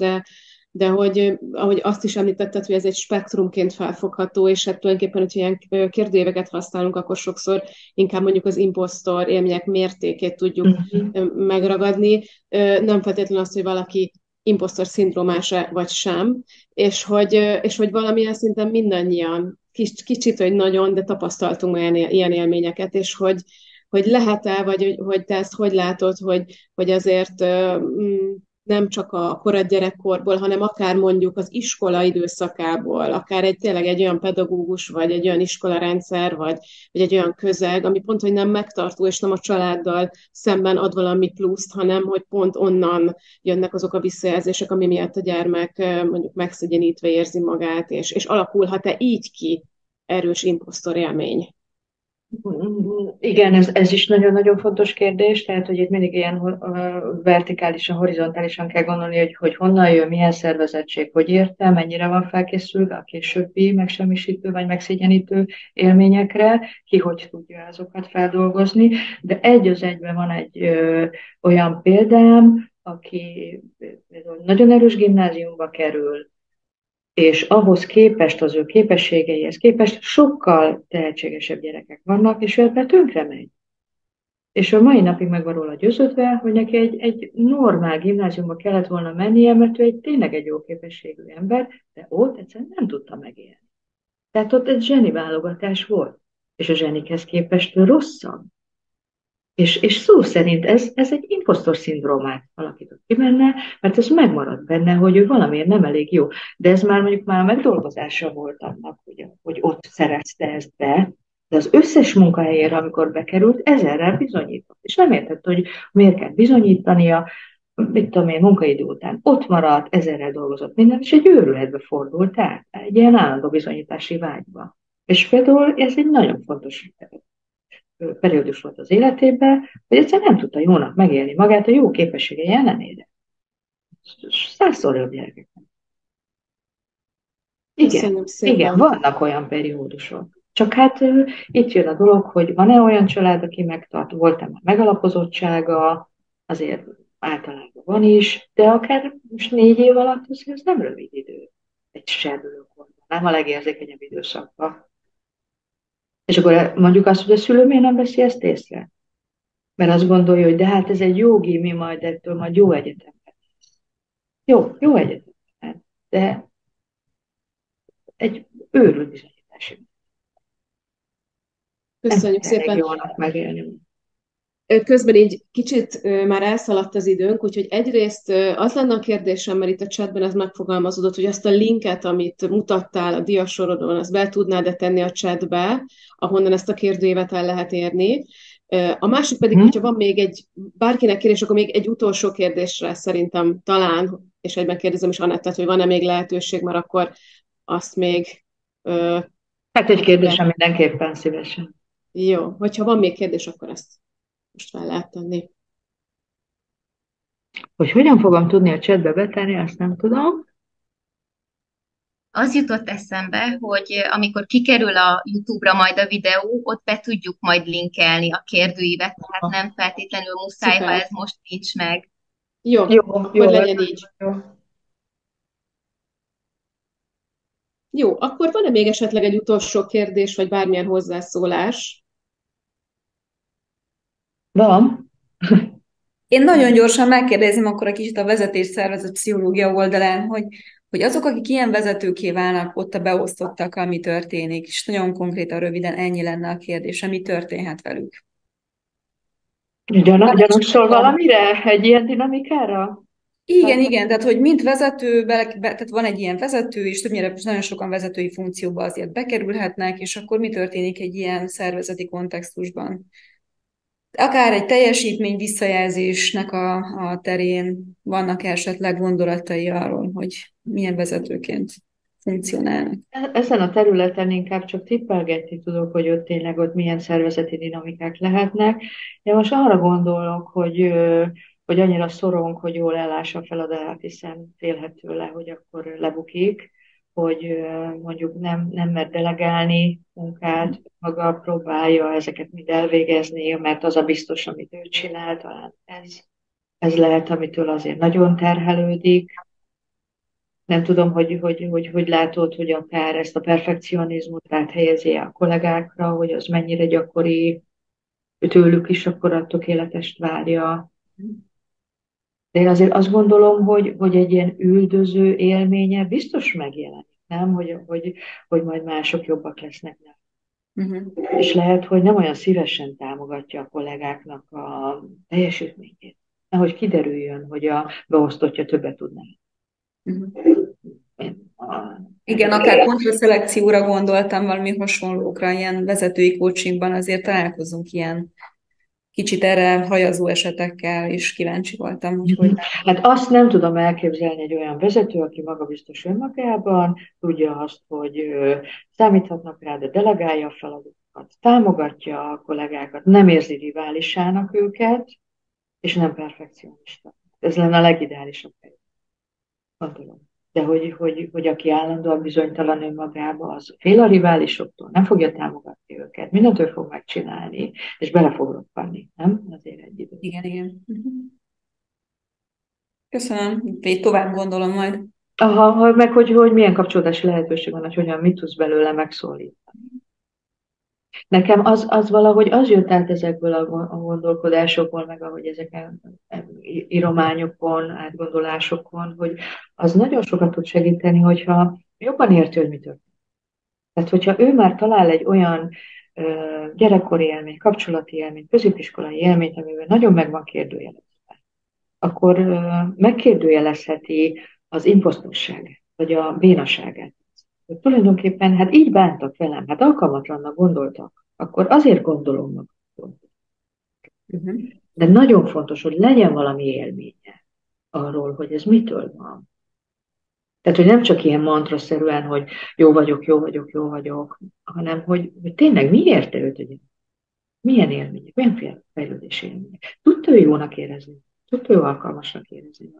de hogy ahogy azt is említetted, hogy ez egy spektrumként felfogható, és hát tulajdonképpen, hogy ilyen kérdőíveket használunk, akkor sokszor inkább mondjuk az imposztor élmények mértékét tudjuk megragadni, nem feltétlenül azt, hogy valaki imposztor szindrómás-e vagy sem, és hogy valamilyen szinten mindannyian, kicsit vagy nagyon, de tapasztaltunk ilyen élményeket, és hogy lehet-e, vagy hogy te ezt hogy látod, hogy azért nem csak a korad gyerekkorból, hanem akár mondjuk az iskola időszakából, akár tényleg egy olyan pedagógus, vagy egy olyan iskolarendszer, vagy egy olyan közeg, ami pont, hogy nem megtartó, és nem a családdal szemben ad valami pluszt, hanem hogy pont onnan jönnek azok a visszajelzések, ami miatt a gyermek mondjuk megszegyenítve érzi magát, és alakulhat-e így ki erős imposztor élmény? Igen, ez is nagyon-nagyon fontos kérdés, tehát hogy itt mindig ilyen vertikálisan, horizontálisan kell gondolni, hogy honnan jön, milyen szervezettség, hogy érte, mennyire van felkészülve a későbbi megsemmisítő vagy megszégyenítő élményekre, ki hogy tudja azokat feldolgozni, de egy az egyben van egy olyan példám, aki például nagyon erős gimnáziumba kerül, és ahhoz képest, az ő képességeihez képest sokkal tehetségesebb gyerekek vannak, és ő ebben tönkre megy. És a mai napig meg van róla győződve, hogy neki egy normál gimnáziumba kellett volna mennie, mert ő tényleg egy jó képességű ember, de ott egyszerűen nem tudta megélni. Tehát ott egy zseni válogatás volt, és a zsenikhez képest ő rosszabb. És szó szerint ez egy imposztor szindrómát alakított ki benne, mert ez megmaradt benne, hogy ő valamiért nem elég jó. De ez már mondjuk már a megdolgozása volt annak, hogy ott szerezte ezt be, de az összes munkahelyére, amikor bekerült, ezerrel bizonyított. És nem értett, hogy miért kell bizonyítania, mit tudom én, munkaidő után ott maradt, ezerrel dolgozott minden, és egy őrületbe fordult át, egy ilyen állandó bizonyítási vágyba. És például ez egy nagyon fontos periódus volt az életében, hogy egyszerűen nem tudta jónak megélni magát a jó képességei ellenére. 100-szor jobb gyerekeknek. Igen, vannak olyan periódusok. Csak hát itt jön a dolog, hogy van-e olyan család, aki megtart, volt-e már megalapozottsága, azért általában van is, de akár most 4 év alatt az nem rövid idő egy serdülőkorban, nem a legérzékenyebb időszakban. És akkor mondjuk azt, hogy a szülő miért nem veszi ezt észre? Mert azt gondolja, hogy de hát ez egy jó gimi, majd ettől majd jó egyetemben. Jó egyetemben, de egy őrült bizonyítási. Köszönjük szépen. Jónak megélni. Közben így kicsit már elszaladt az időnk, úgyhogy egyrészt az lenne a kérdésem, mert itt a chatben ez megfogalmazódott, hogy azt a linket, amit mutattál a diasorodon, azt be tudnád-e tenni a chatbe, ahonnan ezt a kérdőívet el lehet érni. A másik pedig, hogyha van még bárkinek kérdés, akkor még egy utolsó kérdésre szerintem talán, és egyben kérdezem is Anettet, hogy van-e még lehetőség, mert akkor azt még... Hát egy kérdésem mindenképpen szívesen. Jó, hogyha van még kérdés, akkor ezt most fel lehet tenni. Hogy hogyan fogom tudni a chatbe betenni, azt nem tudom. Az jutott eszembe, hogy amikor kikerül a YouTube-ra majd a videó, ott be tudjuk majd linkelni a kérdőívet, tehát nem feltétlenül muszáj, Szuper. ha ez most nincs meg. Jó, akkor legyen így. Jó, akkor van-e még esetleg egy utolsó kérdés, vagy bármilyen hozzászólás? Van. Én nagyon gyorsan megkérdezem akkor egy kicsit a vezetésszervezet pszichológia oldalán, hogy hogy azok, akik ilyen vezetőké válnak, ott a beosztottakkal mi történik, és nagyon konkrétan, röviden ennyi lenne a kérdés, mi történhet velük. Gyanúsol valamire? Egy ilyen dinamikára? Igen, tehát hogy mint vezető, tehát van egy ilyen vezető, és többnyire nagyon sokan vezetői funkcióba azért bekerülhetnek, és akkor mi történik egy ilyen szervezeti kontextusban? Akár egy teljesítmény visszajelzésnek a terén vannak esetleg gondolatai arról, hogy milyen vezetőként funkcionálnak. Ezen a területen inkább csak tippelgetni tudok, hogy ott milyen szervezeti dinamikák lehetnek. Én most arra gondolok, hogy annyira szorong, hogy jól ellássa a feladatát, hiszen félhet tőle, hogy akkor lebukik, hogy mondjuk nem mer delegálni munkát, maga próbálja ezeket mind elvégezni, mert az a biztos, amit ő csinál, talán ez lehet, amitől azért nagyon terhelődik. Nem tudom, hogy látod, hogy akár ezt a perfekcionizmust áthelyezi a kollégákra, hogy az mennyire gyakori, tőlük is akkor a tökéletest várja. De én azért azt gondolom, hogy egy ilyen üldöző élménye biztos megjelenik, nem? Hogy majd mások jobbak lesznek. És lehet, hogy nem olyan szívesen támogatja a kollégáknak a teljesítményét. Nehogy kiderüljön, hogy a beosztottja többet tudná. Igen, akár kontraszelekcióra gondoltam, valami hasonlókra, ilyen vezetői coachingban azért találkozunk ilyen kicsit erre hajazó esetekkel, és kíváncsi voltam, hogy Hát azt nem tudom elképzelni egy olyan vezető, aki magabiztos önmagában, tudja azt, hogy számíthatnak rá, de delegálja a feladatokat, támogatja a kollégákat, nem érzi riválisának őket, és nem perfekcionista. Ez lenne a legideálisabb hely. Gondolom. De hogy aki állandóan bizonytalan önmagába, az fél a riválisoktól, nem fogja támogatni őket, mindentől fog megcsinálni, és bele fog roppanni, nem? Azért egy idő. Igen. Köszönöm. Még tovább gondolom majd. Aha, meg hogy milyen kapcsolódási lehetőség van, hogy hogyan mit tudsz belőle megszólítani. Nekem az valahogy az jött át ezekből a gondolkodásokból, meg ahogy ezeken írományokon, átgondolásokon, hogy az nagyon sokat tud segíteni, hogyha jobban érti, hogy mi történik. Tehát, hogyha ő már talál egy olyan gyerekkori élmény, kapcsolati élmény, középiskolai élményt, amivel nagyon meg van kérdőjelezve, akkor megkérdőjelezheti az imposztorságát, vagy a bénaságát. Hogy tulajdonképpen hát így bántak velem, hát alkalmatlannak gondoltak, akkor azért gondolom magamról. De nagyon fontos, hogy legyen valami élménye arról, hogy ez mitől van. Tehát, hogy nem csak ilyen mantraszerűen, hogy jó vagyok, hanem hogy tényleg mi érte őt, hogy milyen élmények, milyen fejlődési élmények. Tudta ő jónak érezni, tudta ő alkalmasnak érezni.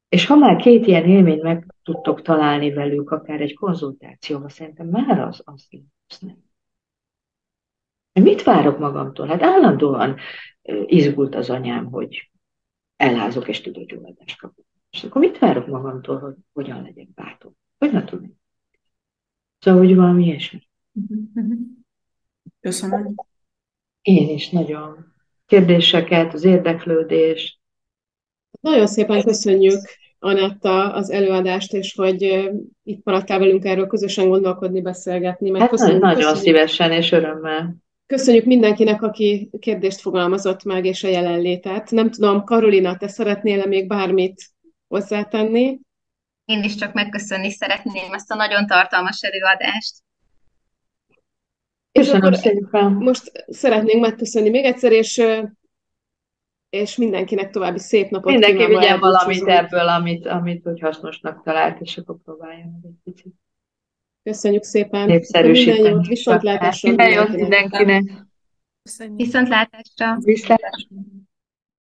És ha már két ilyen élményt meg tudtok találni velük, akár egy konzultációban, szerintem már az nem. Mit várok magamtól? Hát állandóan izgult az anyám, hogy elházok és tudatgyulladást kapok. És akkor mit várok magamtól, hogy hogyan legyek bátor? Hogyan tudnék? Szóval, hogy valami ilyesmi. Köszönöm. Én is nagyon. Kérdéseket, az érdeklődést. Nagyon szépen köszönjük, Anetta, az előadást, és hogy itt maradtál velünk erről közösen gondolkodni, beszélgetni. Meg Hát köszönjük, szívesen és örömmel. Köszönjük mindenkinek, aki kérdést fogalmazott meg, és a jelenlétet. Nem tudom, Karolina, te szeretnél még bármit hozzátenni? Én is csak megköszönni szeretném ezt a nagyon tartalmas előadást. Köszönöm szépen. Most szeretnénk megköszönni még egyszer, és mindenkinek további szép napot. Mindenki vigyen valamit ebből, amit hogy hasznosnak talált, és akkor próbáljon egy picit. Köszönjük szépen. Népszerűsíteni. Minden jót, viszontlátásra mindenkinek. Viszontlátásra. Viszlátásra.